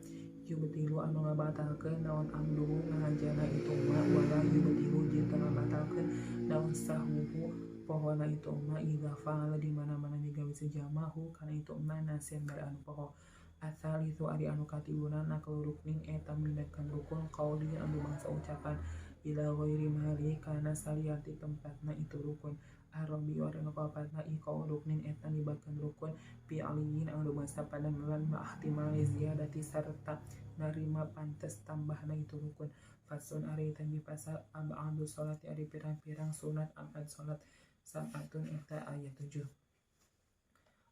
yubtilu anu ngabatalkeun naon amduhu ngahajana itu ma wala yubtilu jeung teu ngabatalkeun naon sahwuhu pohona itu ma idza fa'ala di mana-mana migawe sejamahu kana itu ma nasian bare anu poho. Asal itu ari anu katibuna nakal ruknin eta mindahkeun rukun qauli anu bangsa ucapan ila ghairi mahali kana salianti tempatna itu rukun. Arabi wa anu kapatna iqau ruknin eta nibatkeun rukun pi aliyin anu bangsa pada melan ma'ahtimal ziyadati sarta narima pantes tambahna itu rukun. Fasun ari taji pasal ab'adu sholati ari pirang-pirang sunat abad salat sabatun eta ayat 7.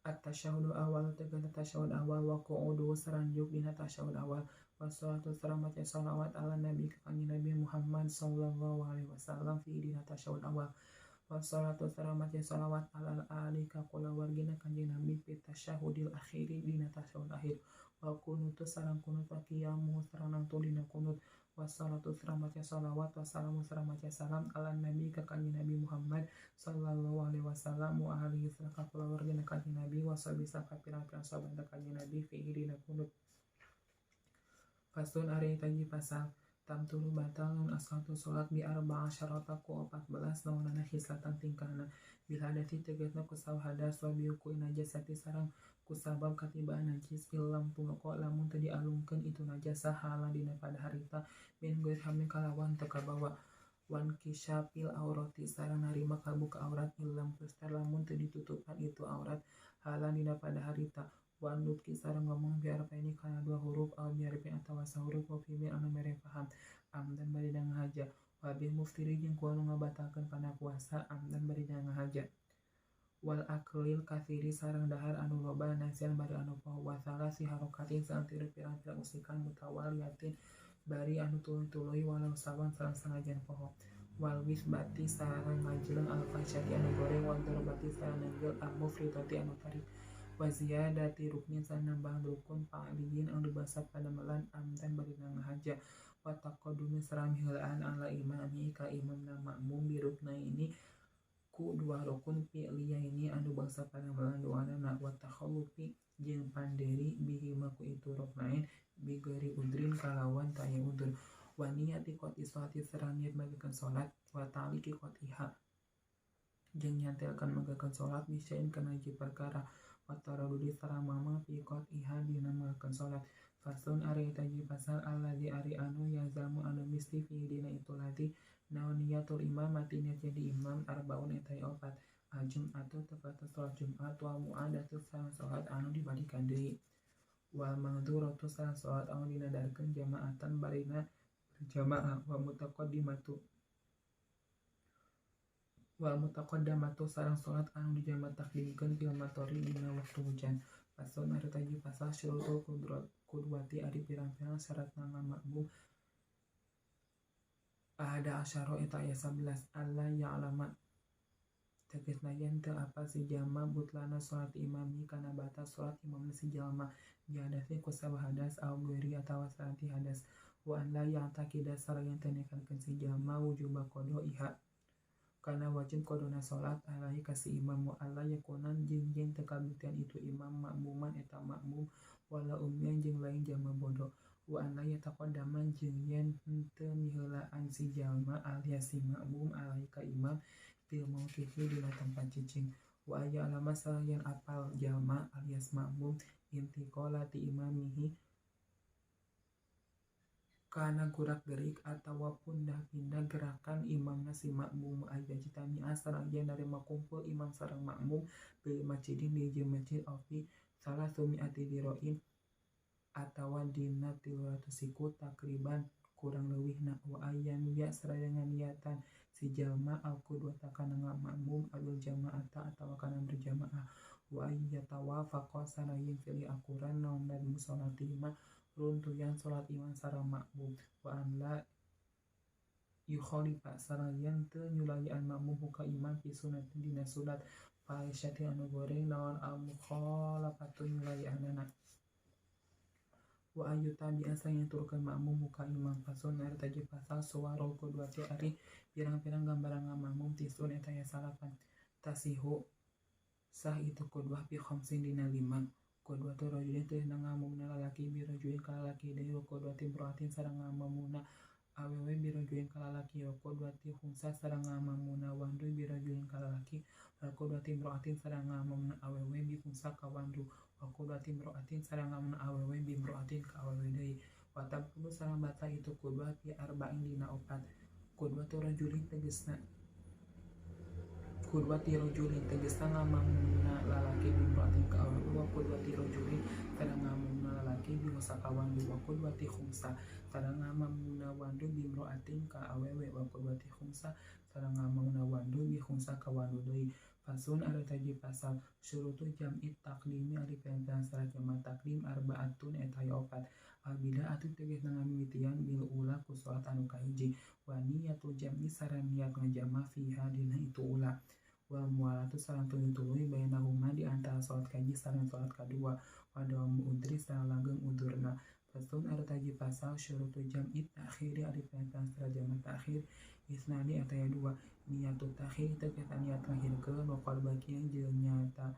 At-tasyahud awal tegasna tasyahud awal wa qu'udu saranjuk dina tasyahud awal wassalatu sareng maca shalawat ala nabi ka kanjeng Nabi Muhammad sallallahu alaihi wasallam fi dina tasyahud awal wassalatu sareng maca shalawat ala ali ka kulawargina kanjeng Nabi fi tasyahudil akhiri dina tasyahud akhir wa kunutu sareng kunut wa qiyamu sareng nangtung dina kunut wassalatu sareng maca shalawat wassalamu sareng maca salam ala nabi ka kanjeng Nabi Muhammad sallallahu alaihi wasallam wa alihi sareng ka kulawargina kanjeng Nabi washabi sareng pirang-pirang sahabat kanjeng Nabi fi dina kunut. Fasun ari taji pasal tamtulu batal naon as-salatu salat bi arba'a syarata ku 14 naonana khislatan tingkahna bil hadati tegasna ku saw hadas wa bi ku najasati sareng kusabab katibaan najis fil lampung pokok lamun teu dialungkeun itu najasah halang dina pada harita min goir hamil kalawan teu kabawa wan kisyafil aurati sareng narima kabuka aurat ilam pestar lamun teu ditutupan itu aurat halang dina pada harita wan nutki sareng ngomong biar apa ini kana dua huruf au biar atawa sahuruf wa fimin anu mere paham amdan bari da ngahaja wa bil muftiri jeung ku anu ngabatalkeun kana puasa amdan bari da ngahaja wal aklil kathiri sareng dahar anu loba nasian bari anu poho wasala si harokatin saanteureun pirang-pirang usikan mutawaliyatin bari anu tuluy-tuluy walau sawan sareng sangajan poho wal wisbati sareng ngajleung al fasyati anu goreng wal darbati sareng nenggel al mufridati anu tarik wa ziyadati ruknin sareng nambah rukun pa'liyin anu dibasa padamelan amdan bari ngahaja wa taqaddumi sareng miheulaan ala imami ka imamna makmum bi ruknaini ku dua rukun fi'liyah ini anu bangsa padamelan doana wa takhallufi jeung panderi bihi maku itu ruknain bi ghairi udrin kalawan ta aya udur wa niyati qoti sholati sareng niat magakeun salat wa ta'liqi qotiha jeung nyantelkeun magakeun salat bisain kana hiji perkara wa taradudi sareng mama fi qotiha dina magakeun salat fasun ari eta hiji pasal alladzi ari anu yazamu anu misti fi dina itu lati naon niyatul imam mati niat jadi imam arbaun eta opat al-jum'atu tepatna salat Jumat wa mu'adatu sareng salat anu dibalikan deui wal mangduratu sareng salat anu dinadarkeun jamaatan barina berjamaah wa mutaqaddamatu sareng salat anu dijama takdimkeun fil matori dina waktu hujan pasun ari taji pasal syurutul qudwati ari pirang-pirang syaratna ngamakmum ada asyara eta aya 11 Allah ya'lama tegasna yen teu apa si jalma butlana salat imami kana batas salat imam si jalma biadasi ku sabah hadas au ghairi atawa sarati hadas wa an la ya'taqida sareng teu nekankeun si jalma wujuba qadaiha kana wajib qadona salat alaihi ka si imam wa Allah yakunan jeung yen teu kabuktian itu imam makmuman eta makmum wala ummian jeung lain jalma bodoh wa an la yataqaddaman jeung yen henteu miheulaan si jalma alias si makmum alaihi ka imam fil mauqifi dina tempat cicing wa aya alama sareng yen apal jalma alias makmum intiqala ti imamihi kana gurak-gerik atawa pindah-pindah gerakan imamna si makmum aya jitami'a sareng yen narima kumpul imam sareng makmum bil masjidin di masjid afi salah sumi'ati diroin atawa dina 300 siku takriban kurang leuwihna wa ayyan ya sareng niatan si jalma al qudwata kana makmum alul jamaata atawa kana berjamaah wa ayyatawafaqa sareng pilih akuran naon dan musolatima runtuyan salat imam sareng makmum wa an la yukhalifa sareng teu nyulayan makmum ka imam fi sunnatin dina sunat fa isyati anu goreng naon al mukhalafatu nyulayanana wa ayu tabi'a sayang turkeun makmum muka imam fasun ari taji pasal suwarul qudwati ari pirang-pirang gambaran makmum tisun eta aya 8 tasihu sah itu qudwah fi khamsin dina 5 qudwatu rajulin teh ngamumna lalaki bi rajulin ka lalaki deui wa qudwati imra'atin sareng ngamumna awewe bi rajulin ka lalaki wa qudwati khunsa sareng ngamumna wandu bi rajulin ka lalaki wa qudwati imra'atin sareng ngamumna awewe bi khunsa ka wandu wa qudwati imra'atin sareng ngamumna awewe bi imra'atin ka awewe deui wa tabqulu sareng bata itu qudwah fi arba'in dina 4 qudwatu rajulin tegasna qudwati rajulin tegasna ngamumna lalaki bi imra'atin ka awewe wa qudwati rajulin sareng ngamumna lalaki bi khunsa ka wandu wa qudwati khunsa sareng ngamumna wandu bi imra'atin ka awewe wa qudwati khunsa sareng ngamumna wandu bi khunsa ka wandu deui fasun ari taji pasal syurutu jam'i taqdimi ari pirang-pirang syarat jama' takdim arbaatun eta aya 4 al-bida'atu tegasna ngamimitian bil ula ku salat anu kahiji wa niyatul jam'i sareng niat ngajama fiha dina itu ula wal mualatu sareng tuluy-tuluy bainahuma di antara salat kahiji sareng salat kadua wa dawamu udri sareng langgeng udurna fasun ari taji pasal syurutu jam'i ta'khiri ari pirang-pirang syarat jama' ta'khir isnani eta aya 2 niatul takhir tegasna niat ngahirkeun wa qalbakian jeung nyata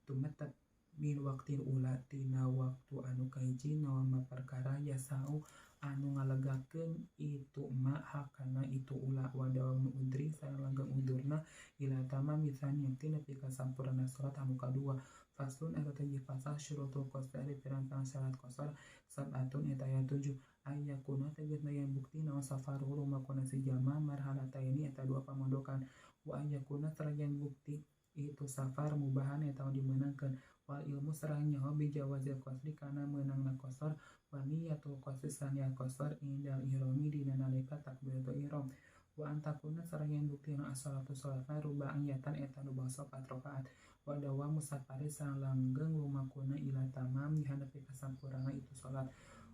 tumetet min waqtil ula tina waktu anu kahiji naon perkara yasau anu ngalegakeun itu ma hakana itu ula wa dawamu udri sareng langgeng udurna ila tamam misani nepi ka sampurna salat anu kadua Faslun eta tadi pasal syurutul qasar ari pirang-pirang syarat qasar sabatun eta aya 7 ayyakuna tegasna yang bukti naon safaru lumakuna si jalma marhalataini eta dua pamondokan wa ayyakuna sarajan bukti itu safar mubahan eta dimenangkeun wal ilmu sareng nyaho bijawazil qasri kana meunangna qasar wa niyatul qasri saniat qasar indal ihrami dina nalika takbiratul ihram wa antakuna sareng bukti na as-salatu salatna rubaiyatan eta nu bangsa 4 rakaat wa dawamu safari sareng langgeng lumakuna ila tamam dihadapi kasampurna itu salat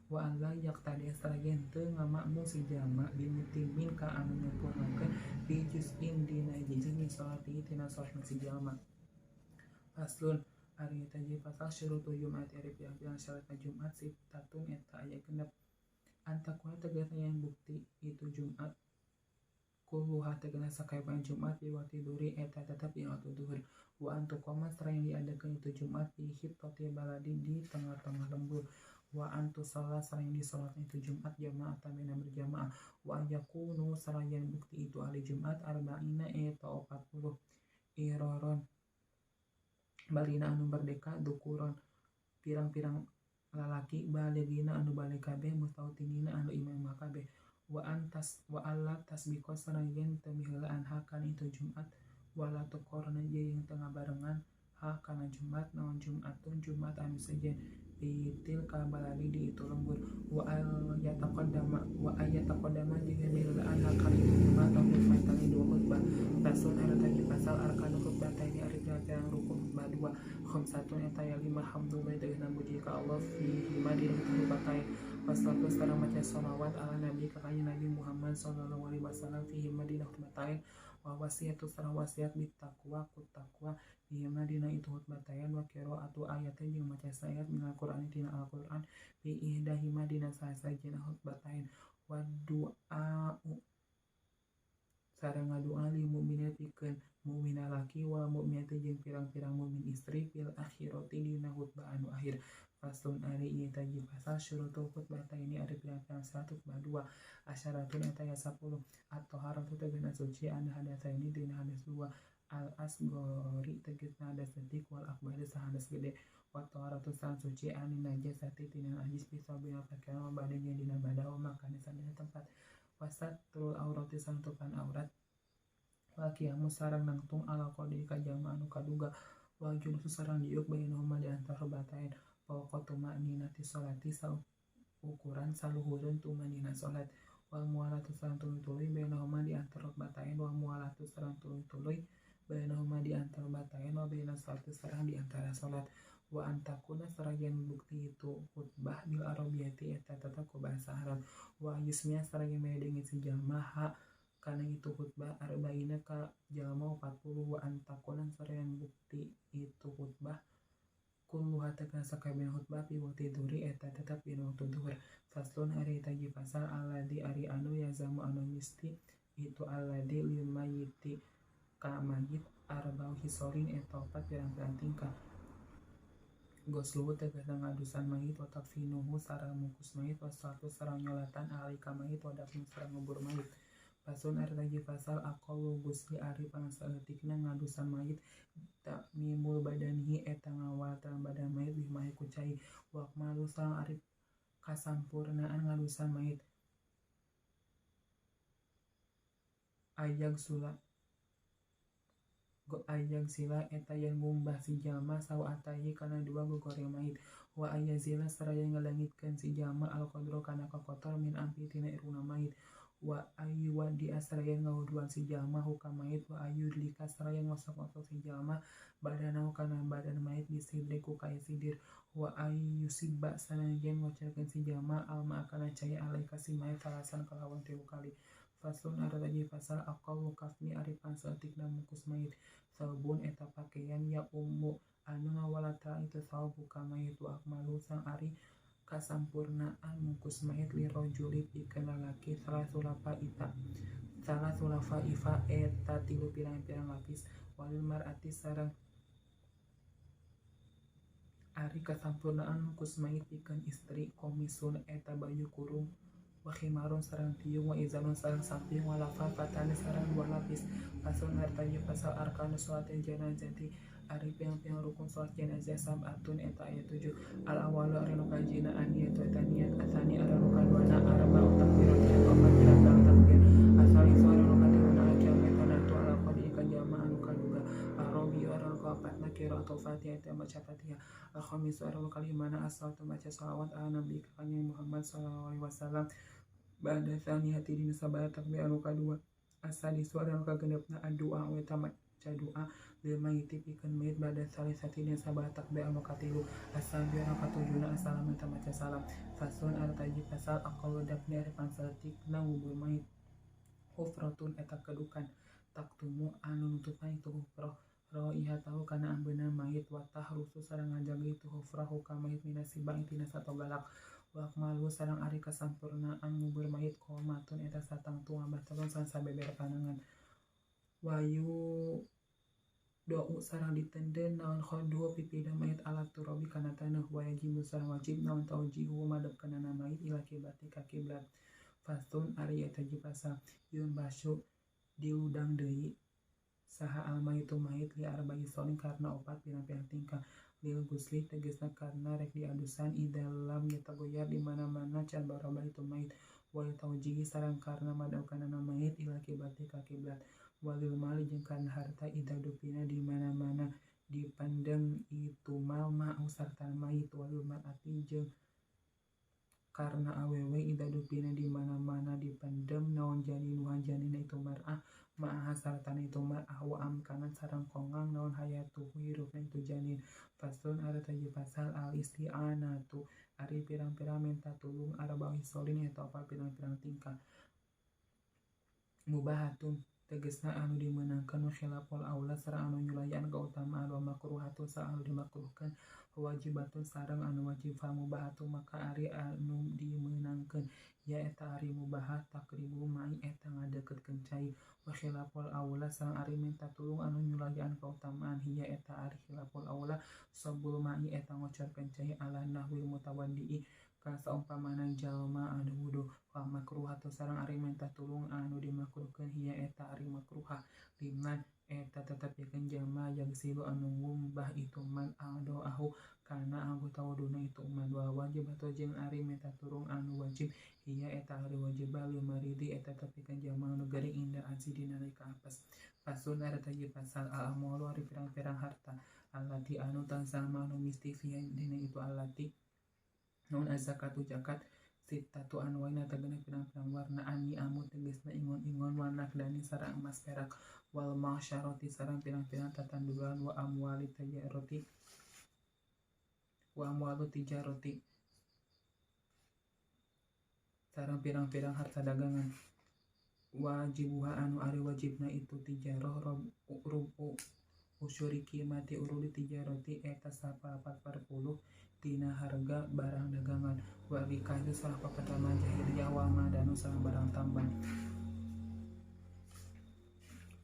wa alla yaqtadi sareng teu ngamakmum si jalma bimutimin ka anu nyempurnakeun bi juz'in dina hiji salati tina salat si jalma. Faslun ari tadi pasal syurutul jumat ari pirang-pirang syaratna jumat sitatun eta aya genep antakuna tegasna yang bukti itu jumat kulluha tegasna sakabehan jumat di waktu duri eta tetap yang waktu duhur wa antukoma sareng yang diadakeun itu jumat di hittati baladi di tengah-tengah lembur wa antu salat sareng disalat itu jumat jamaah tamina berjamaah wa yakunu sareng yang bukti itu hari jumat arba'ina eta 40 iroron balina anu merdeka dukuron pirang-pirang lalaki baligina anu balik kabeh mustautinina anu imam kabeh wa Allah tasbiko sareng teu miheulaan hakan itu jumat wala tuqarna jeung tengah barengan ha kana jumat naon jumatun jumat anu sejen bitil ka baladi di itu lembur wa ayataqaddama jeung miheulaan hakan itu jumat atau fatani dua khutbah rasul ada tadi pasal arkanu khutbah tadi ari pirang rukun khutbah 2 khamsatun eta ya 5 hamdulillah dengan puji ka Allah fi madinah khutbah wassalatu sareng maca shalawat ala nabi ka Nabi Muhammad sallallahu alaihi wasallam fi madinah khutbatain wa wasiyatu sareng wasiat bittaqwa ku taqwa di madinah itu khutbatain wa qiraatu ayatin jeung maca ayat minal Qur'an tina Al-Qur'an bi ihdahi madinah sasajeuna khutbatain wa du'a sareng ngadua li mukminin pikeun mukminah laki wa mukminati jeung pirang-pirang mukmin istri fil akhirati dina khutbah anu akhir. Faslun ari ieu tadi pasal syurutul khutbah ini ada pirang-pirang syarat khutbah 2 asyaratun eta ya 10 at-taharatu tegasna suci an hadatsa ini dina hadas 2 al-asghari tegasna hadas leutik wal akbari sahadas gede wa taharatu sareng suci an najasati tina najis pisabina pakaian badanya dina badaw makana sadaya tempat wasatul aurati santupan aurat wa qiyamu sareng nangtung ala qadi ka jalma anu kaduga wa julusu sareng diuk bainahuma di antara batain pokok tumaninati sholati ukuran saluhureun tumanina salat wal mualatu sareng tuluy-tuluy bainahuma di antara batain wa mualatu sareng tuluy-tuluy bainahuma di antara batain wa bainas salati sareng di antara salat wa antakuna sareng bukti itu khutbah bil arabiyati eta tetep ku bahasa Arab wa yusmiya sareng medengi si jalma ha kana itu khutbah arba'ina ka jalma 40 wa antakuna sareng bukti itu khutbah kulluha tegasna sakabeh khutbah fi waqti duri eta tetep dina waktu duhur. Faslun ari tadi pasal alladzi ari anu yazamu anu misti itu alladzi lil mayyiti ka mayit arba'u hisolin eta 4 pirang-pirang tingkah goslu tegasna ngadusan mayit wa takfinuhu sareng mungkus mayit wa salatu sareng nyolatan ahli ka mayit wa dafnu sareng ngubur mayit. Faslun ari tadi pasal aqallu gusli ari pangsaeutikna ngadusan mayit takmimul badanihi eta ngawatan badan mayit bimahi ku cai wa akmalu sareng ari kasampurnaan ngadusan mayit ayag sila eta yang ngumbah si jalma sawatahi kana dua gogoreng mayit wa ayazila saraya ngalangitkeun si jalma al-qadra kana kokotor min ampi tina irungna mayit wa ayu wa di asraya ngawuduan si jalma hukam mayit wa ayu lika saraya ngosok-ngosok si jalma badana kana badan mayit disidri ku kai sidir wa ayu sibba sareng yen ngocelkeun si jalma alma akana cai alaika si mayit talasan kalawan 3 kali. Faslun ada tadi pasal aqallu kafni ari pangsaeutikna mungkus mayit saubun eta pakaian ya ummu anu ngawalata itu saubu ka mayit wa akmalu sang ari kasampurnaan mungkus mayit li rajuli pikeun lalaki salah sulafa ifa eta 3 pirang-pirang lapis walil mar'ati sareng ari kasampurnaan mungkus mayit pikeun istri komisun eta baju kurung wa khimarun sareng tiung wa izanun sareng samping wa lafafatan sareng 2 lapis. Faslun hartanya pasal arkanus salatil janazati ari piang-piang rukun salat jenazah sabatun eta aya 7. Al awalu ari nu kajina aniyatu eta niat, asani ari nu kaduana arba'u takbirat jeung 4 pirang-pirang takbir, asalisu ari nu katilunan al-qiyamatu datu ala qadi ka jama anu kaduga, arabi ari nu kaopatna qiraatu Fatihah eta maca Fatihah, al-khamisu ari nu kalimana as-salatu maca shalawat ala nabi ka kanjeng Muhammad sallallahu alaihi wasallam ba'da tsaniyati dina sabaraha takbir anu kadua, as-sadisu ari nu kagenepna ad-du'a eta maca doa lil mayyiti pikeun mayit ba'da salisati dina sabaraha takbir anu katilu, as-sabi anu katujuna assalamu eta maca salam. Fasun ari taji pasal aqallu dafni ari panseutikna ngubur mayit, hufratun eta kedukan, taktumu anu nutupan itu hufrah raihatahu kana ambeuna mayit, wa tahrusu sareng ngajaga itu hufrahu ka mayit minasibang tina satogalak, wa akmalu sareng ari kasampurnaan ngubur mayit qomatun eta satangtu ngabatalun sareng sabeber panangan, wayu do'u sareng ditenden naon khoduhu pipida mayit alat turabi kana taneuh, wa yajibu sareng wajib naon taujihu madepkeunana mayit ila kiblati ka kiblat. Fasun ari eta ji pasal yun basyu diudang deui saha al mayitu mayit li arba'i solin karna 4 pirang-pirang tingkah, lil gusli tegasna karna rek diadusan idalam yatagoyar di mana-mana can barabah itu mayit, wal taujihi sareng karna madepkeunana mayit ila kiblati ka kiblat, walil mali jeung karna harta ida dupina di mana-mana dipandang itu mal ma'u sarta mayit, walil mar'ati jeung karna awewe ida dupina di mana-mana dipandem naon janinuhan janina itu mar'ah ma'ah sartana itu mar'ah wa amkanan sareng kongang naon hayatuhu hirupna itu janin. Faslun ari taji pasal al isti'anatu ari pirang-pirang minta tulung arba'i solin eta 4 pirang-pirang tingkah, mubahatun tegasna anu dimeunangkeun wa khilaful aula sareng anu nyulayan kautamaan, wa makruhatun sareng anu dimakruhkeun, wajibatun sareng anu wajib. Fa mubahatu maka ari anu dimeunangkeun ya eta ari mubah takribu ma'i eta ngadeukeutkeun cai, wa khilaful aula sareng ari minta tulung anu nyulayan kautamaan hiya eta ari khilaful aula sabul ma'i eta ngocorkeun cai ala nahwil mutawaddi'i ka saumpamana jalma anu wudu, wa makruhatu sareng ari minta tulung anu dimakruhkeun hiya eta ari makruhah liman eta tetepikeun jalma yagsilu anu ngumbah itu man a'daahu kana anggota wuduna itu man, wa wajibatu jeung ari minta tulung anu wajib hiya eta ari wajib lil maridi eta tetepikeun jalma anu gering inda aji dina nalika apes. Fasun ari taji pasal al amalu ari pirang-pirang harta, allati anu tansah anu misti fiha dina itu allati naon az-zakatu zakat, sittatu anwain tegasna pirang-pirang warna, ani amu tegasna ingon-ingon, wa nakdani sareng emas perak, wal masyarati sareng pirang-pirang tatanduran, wa amwalu tijarati sareng pirang-pirang harta dagangan, wajibuha anu ari wajibna itu tijaroh rubu usyuri qimati urudi tijarati eta 1/40 tina harga barang dagangan, wa rikazu sareng papataman jahiliyah, wa madanu sareng barang tambang.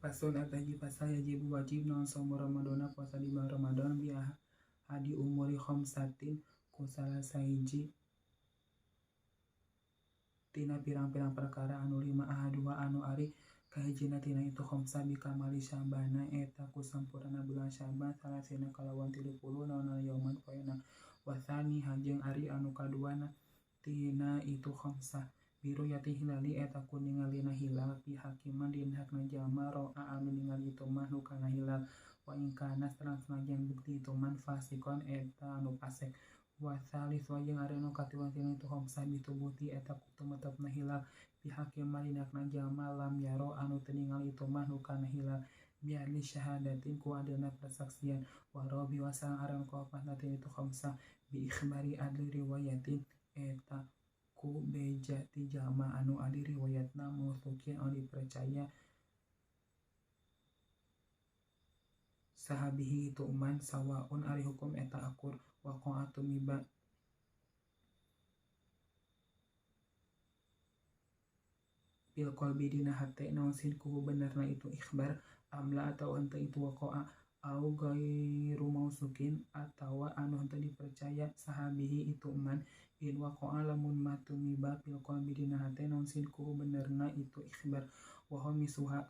Fasun ataji pasal yajibu wajib naon saumu ramadana puasa di bulan Ramadan biah hadi umuri khamsatin ku salasa hiji tina pirang-pirang perkara anu 5 ahadua anu ari kahijina tina itu khamsa bikamali syabana eta ku sampurna bulan Syaban salasina kalawan 30 naon yauman poena, wasani hajeng ari anu kaduana tina itu khamsah biru yati hilali eta ku ningalina hilal pi hakiman dina hakna jalma ro'a anu ningali itu mah nu kana hilal, wa ingkana sareng sanajan bukti itu man fasikon eta anu pasek, wasalis wajeng ari anu katiluan tina itu khamsah bitubuti eta ku tumetepna hilal pi hakiman dina hakna jalma lam yaro anu teu ningali itu mah nu kana hilal, biadli syahadatin ku adilna persaksian, wa rabi wasang ari anu kaopatna tina itu khamsah bi ikhbari adli riwayatin eta ku beja ti jalma anu adi riwayatna mausukin anu dipercaya sahabihi itu man sawaun ari hukum eta akur, wa qa'atu miba bil qalbi dina hate naon sin ku benerna itu ikhbar amla atau henteu itu waqa'a au gairu mausukin atawa anu henteu dipercaya sahabihi itu man in waqa'a lamun matu miba bil qalbi dina hate naon sin ku benerna itu ikhbar, wa hamisuha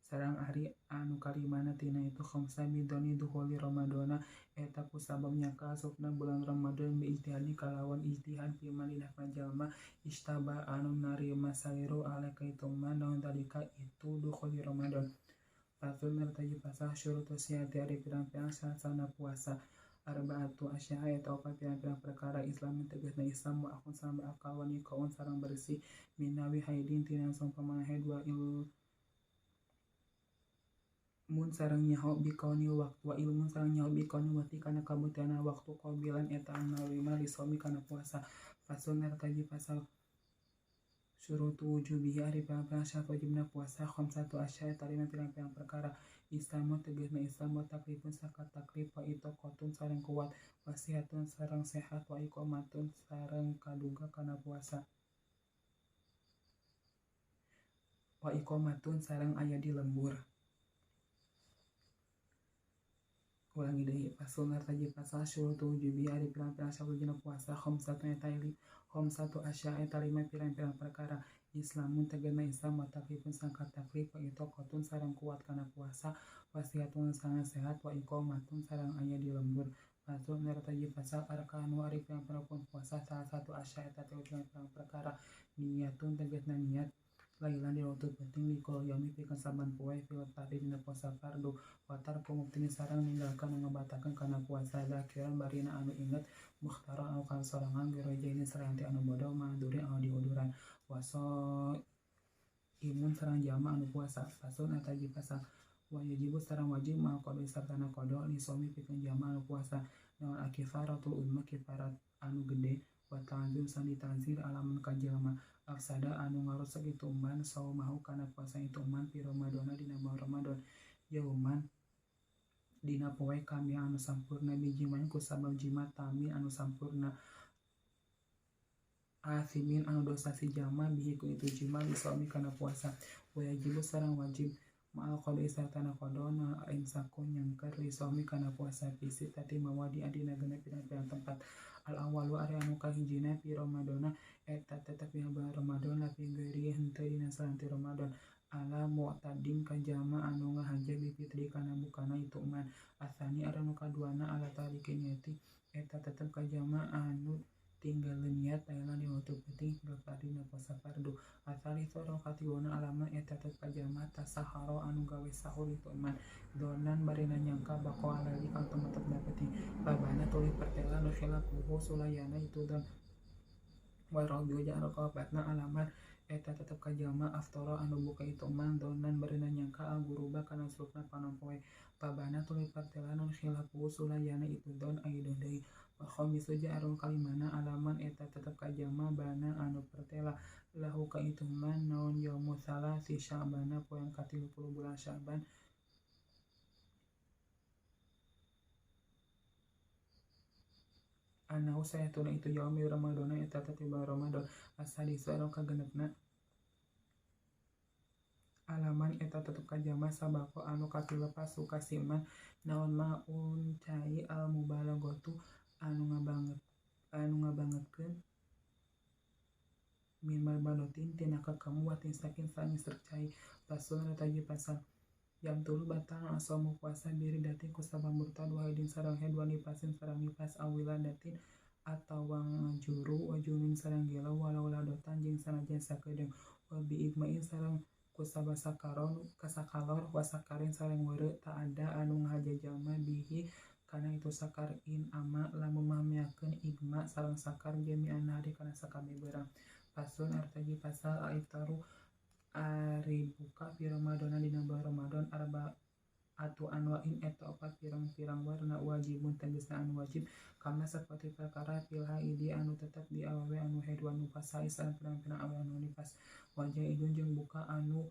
sareng ari anu kalimana tina itu khamsa bidoni dukhuli Ramadana eta ku sabab nyaka asupna bulan Ramadan bi ijtihadi kalawan ijtihad fi manidahna jalma istaba anu narima saliru alaka itu man naon dalika itu dukhuli Ramadan. Fatul mertaji pasah syurutus sihati ari pirang-pirang syarat-syaratna puasa arbaatu asya'a eta opat pirang-pirang perkara Islam tegasna Islam wa akun sareng berakal wa niqaun sareng bersih minawi haidin tina sangpamana haid wa ilmun sareng nyaho bikauni waktu wa ilmun sareng nyaho bikauni waktu kana kabutiana waktu qabilan eta anu narima lisomi kana puasa. Fasul mertaji pasal syurutu wujubihi ari pirang-pirang syarat wajibna puasa khamsatu asya'a eta lima pirang-pirang perkara Islamu tegasna Islam wa taklifun sakat taklif wa itaqatun sareng kuat wa sihatun sareng sehat wa iqamatun sareng kaduga kana puasa wa iqamatun sareng aya di lembur. Ulangi deui fasul mertaji pasal syurutu wujubihi ari pirang-pirang syarat wajibna puasa khamsatu asya'a eta lima pirang-pirang perkara Islamun tegasna Islam wa taklifun sakat taklif wa itaqatun sareng kuat kana puasa wa sihatun sareng sehat wa iqamatun sareng aya di lembur. Fasul mertaji pasal arkanu ari pirang-pirang puasa salah satu asya'a eta pirang-pirang perkara niyatun tegasna niat lailan di waktu penting di kol yomi pikeun saban poe fil fardhi dina puasa fardu wa tarku mubtini sareng ninggalkeun ngabatakeun kana puasa zakiran barina anu inget mukhtaran anu kasorangan gerojaini sareng ti anu bodoh madurin anu diuduran waso imun sareng jalma anu puasa. Fasul ataji pasal wa yajibu sareng wajib ma qada sartana qada li somi pikeun jalma anu puasa naon akifaratul umma kifarat anu gede wa ta'zim sandi ta'zir alaman ka jalma afsada anu ngarusak itu man saumahu kana puasa itu man fi Ramadana dina bulan Ramadan yauman dina poe kami anu sampurna bijiman ku sabab jima tami anu sampurna asimin anu dosa si jalma bihi ku itu jima disomi kana puasa wa yajibu sareng wajib ma'al qada sartana qada na imsakun nyangker disomi kana puasa fisik tati mawadi adina genep pirang-pirang tempat al awalu ari anu kahijina fi Ramadana eta tetep dina bulan Ramadan lapi geuri henteu dina salanti Ramadan ala mu'tadim ka jalma anu ngahaja bi fitri kana bukana itu man asani ari anu kaduana ala tariki niati eta tetep ka jalma anu tinggalin niat lailan di waktu penting berarti dina puasa fardu asali soro katiwana alaman eta tetep ka jalma tasaharo anu gawe sahur itu man donan barina nyangka bako alali kang temetep dapeti babana tuluy pertela nu khilaf buhu sulayana itu dan warabi wajah anu kaobatna alaman eta tetep ka jalma aftara anu buka itu man donan barina nyangka aguruba kana sulukna panompoe babana tuluy pertela nu khilaf buhu sulayana itu don aidon deui wa khamisu ja'arun kalimana alaman eta tetep ka jalma bana anu pertela lahu ka itu man naon yaumu salasi sya'bana poe ka-30 bulan Sya'ban anahu sayatuna itu yaumi Ramadana eta tetep bulan Ramadan asadisu anu kagenepna alaman eta tetep ka jalma sabako anu katilepas sukasiman naon maun cai al mubalaghatu anu ngabangetkeun min marbalotin tina kakamu watin sakin sami sercai. Fasul rataji pasal jam tulu batal asomu puasa biri datin ku sabab murtad wahidin sareng head wa nifasin sareng nifas awila datin atau juru wajunin sareng gelo walau ladotan jeung sanajan sakedeung wa bi igmain sareng ku sabasakaron kasakalor wasakarin sareng weureu tak ada anu ngahaja jalma bihi kana itu sakar in ama lamun mahamiakeun igma sareng sakar jami'an hari kana sakabeh beurang. Fasun artaji pasal aiftaru ari buka fi Ramadana dina bulan Ramadan atu anwa'in eta opat pirang-pirang warna wajibun tegasna anu wajib kama saperti perkara fil haidi anu tetep di awewe anu haid wa nufasa sareng pirang-pirang awewe anu nifas wajah idun jeung buka anu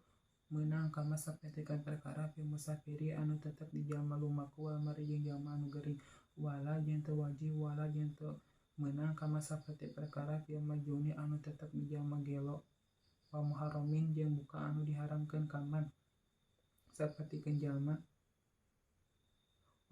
meunang kama sapertikeun perkara fil musafiri anu tetep di jalma lumaku wal mari jeung jalma anu gering wala jeung teu wajib wala jeung teu meunang kama saperti perkara fil majnuni anu tetep di jalma gelo wa muharramin jeung buka anu diharamkeun kaman sapertikeun jalma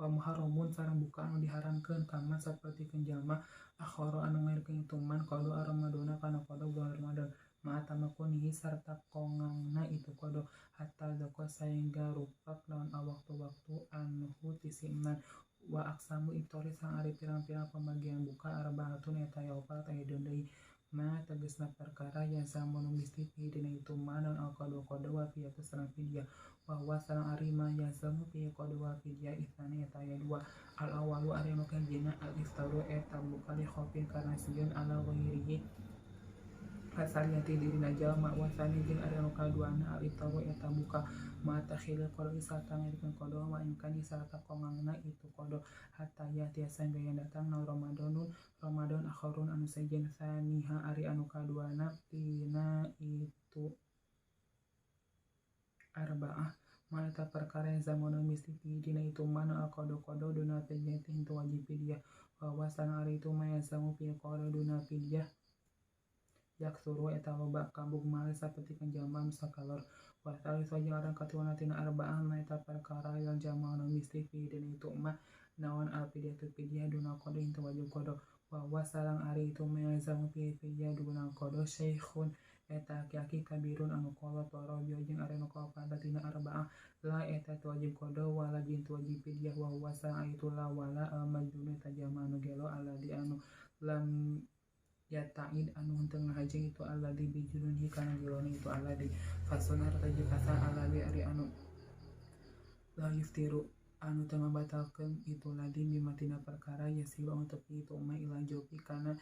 wa muharramun sareng buka anu diharamkeun kaman sapertikeun jalma akhara anu ngairkeun ituman qada Ramadana kana qada bulan Ramadan ma'atamakunihi sarta kongangna itu qada hatta zako saengga rupak naon waktu-waktu anhu tisimnan wa aksamu iftori sang ari pirang-pirang pembagian buka arbaatun eta yaufal tayyidun deui ma tegasna perkara yang samun misti fi dina itu manon al qada wa fiyatu sareng fidyah wa huwa sareng ari ma yang samu fi qada wa fidyah isani eta aya dua al awalu ari anu kajina al iftaru eta buka li khofin karena sieun ala ghairihi asaliyati dirina jalma wasani jeung ari anu kaduana al iftaru eta buka mata khilal qada sarta ngirikeun qada wa imkani sarta kongangna itu qada hatta ya tiasa gaya datang na Ramadan akhirun anu sajen saniha ari anu kaduana tina itu arbaah mata perkara yang zamanul mistifi dina itu mana al qada duna fidyah itu wajib fidyah wa wasana ari itu maya zamu fi qada duna fidyah yak suruh eta loba kabug male sapertikeun jalma nu sakalor wa tali saja orang katuana tina arba'ah ma eta perkara yang jalma nu mistifi dina itu mah naon al fidyah duna qada itu wajib qada wa wasarang ari itu maya zamu fi fidyah duna qada syekhun eta aki-aki kabirun anu kolot warabio jeung ari anu kaopat tina arba'ah la eta tu wajib qada wala jeung tu wajib fidyah wa wasarang ari itu la wala al majnun eta jalma anu gelo aladi anu lam ya ta'id anu henteu ngahajeng itu alladzi bijununhi kana gelona itu alladzi fasonar tajikasan alladzi ari anu la yuftiru anu teu ngabatalkeun itu ladzi bimatina perkara yasiru anu tepi itu mah ila jopi kana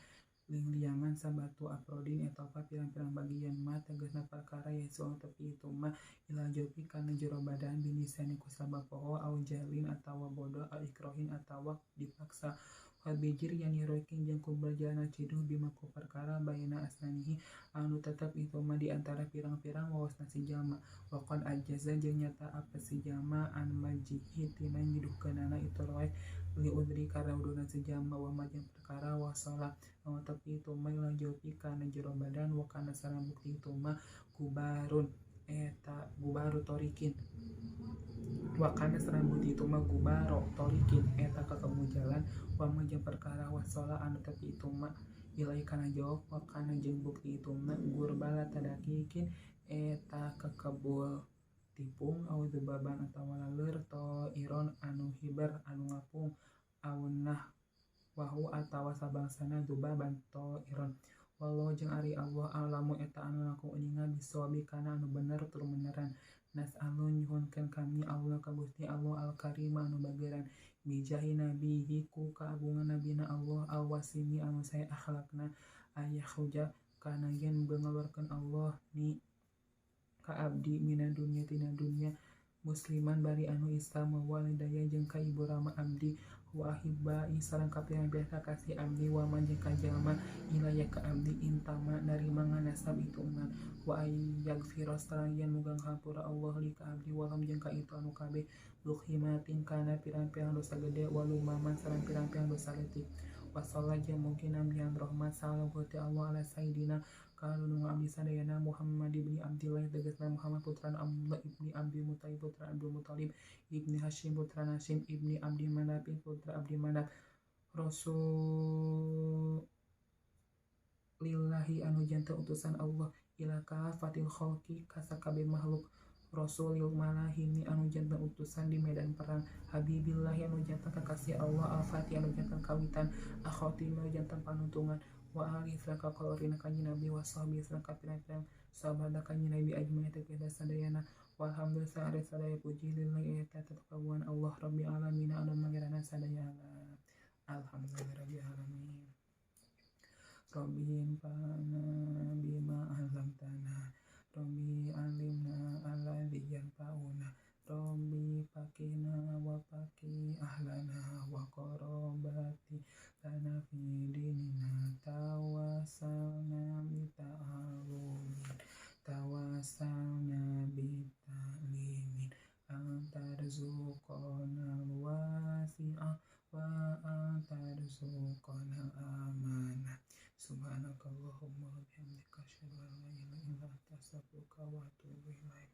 lingliangan sabatu aprodin eta pirang-pirang bagian mah tegasna perkara yasu anu tepi itu mah ila jopi kana jero badan binisani ku sabab poho au jalin atawa bodoh au ikrohin atawa dipaksa bijir yang nirokin jeung ku berjana ciduh bima ku perkara bayana asnanihi anu tetep itu mah di antara pirang-pirang wawasna si jalma wa qad ajaza jeung nyata apa si jalma an majihi tina nyiduhkeunana itu roe li udri karena uduna si jalma wa majeng perkara wasala anu tepi itu mah la jopi kana jero badan wa kana sareng bukti itu mah gubarun eta gubaru torikin wakana sareng bukti itu mah gubaro torikin eta kakemu jalan wa majeng perkara wasola anu tepi itu mah ilai kana jawab wakana jeung bukti itu mah gurbala tadakikin eta kakebul tipung au baban atawa laleur to iron anu hibar anu ngapung aunah wahu atawa sabangsana dubaban to iron wallahu jeung ari Allah alamu eta anu langkung uningan bisawabi kana anu bener tur beneran nas'alun nyuhunkeun kami Allah ka Gusti Allah al-Karim anu bageran bijahi nabihi ku kaagungan nabina Allah al-wasimi anu sae akhlakna ayah huja kana yen ngaluarkeun Allah ni ka abdi mina dunya tina dunya musliman bari anu Islam walidaya jeung ka ibu rama abdi wa ahibbai sareng kapirang biasa kasih abdi wa manjeng ka jalma ilaya ka abdi intama narima nganasab itu umat wa yaghfira sareng yen muga ngahampura Allah li ka abdi walam jeung ka itu anu kabeh lukhimatin kana pirang-pirang dosa gede walumaman sareng pirang-pirang dosa leutik wasallallahu jeung mungkin nambihan rahmat sallallahu gusti Allah ala sayyidina kalunung abdi sadayana Muhammad ibni Abdillah tegasna Muhammad putra Abdullah ibni Abdul Muthalib putra Abdul Muthalib ibni Hashim putra Hashim ibni Abdi Manaf putra Abdi Manaf Rasulillahi anu janten utusan Allah ila kafatil khalqi kasakabe makhluk Rasulil malahimi anu janten utusan di medan perang Habibillahi anu janten kekasih Allah al-Fatih anu janten kawitan akhotim anu janten panuntungan wa ali serangka kalorina kanjing Nabi wa sahbi serangka pirang-pirang sahabat kanjing Nabi ajmain tegeda sadayana walhamdulillah sare sadaya puji lillahi eta kagungan Allah rabbil alamin anu mangirana sadaya alhamdulillah rabbil alamin Rabbin fana bima alamtana Rabbi alimna alladhi yanfa'una Rabbi fakina wa faki ahlana wa qarabati lana fi dinina tawasalna bita'limin antarzuqona wasi'ah wa antarzuqona amanah subhanakallahumma wa bihamdika asyhadu an la ilaha illa anta astaghfiruka wa atubu ilaik.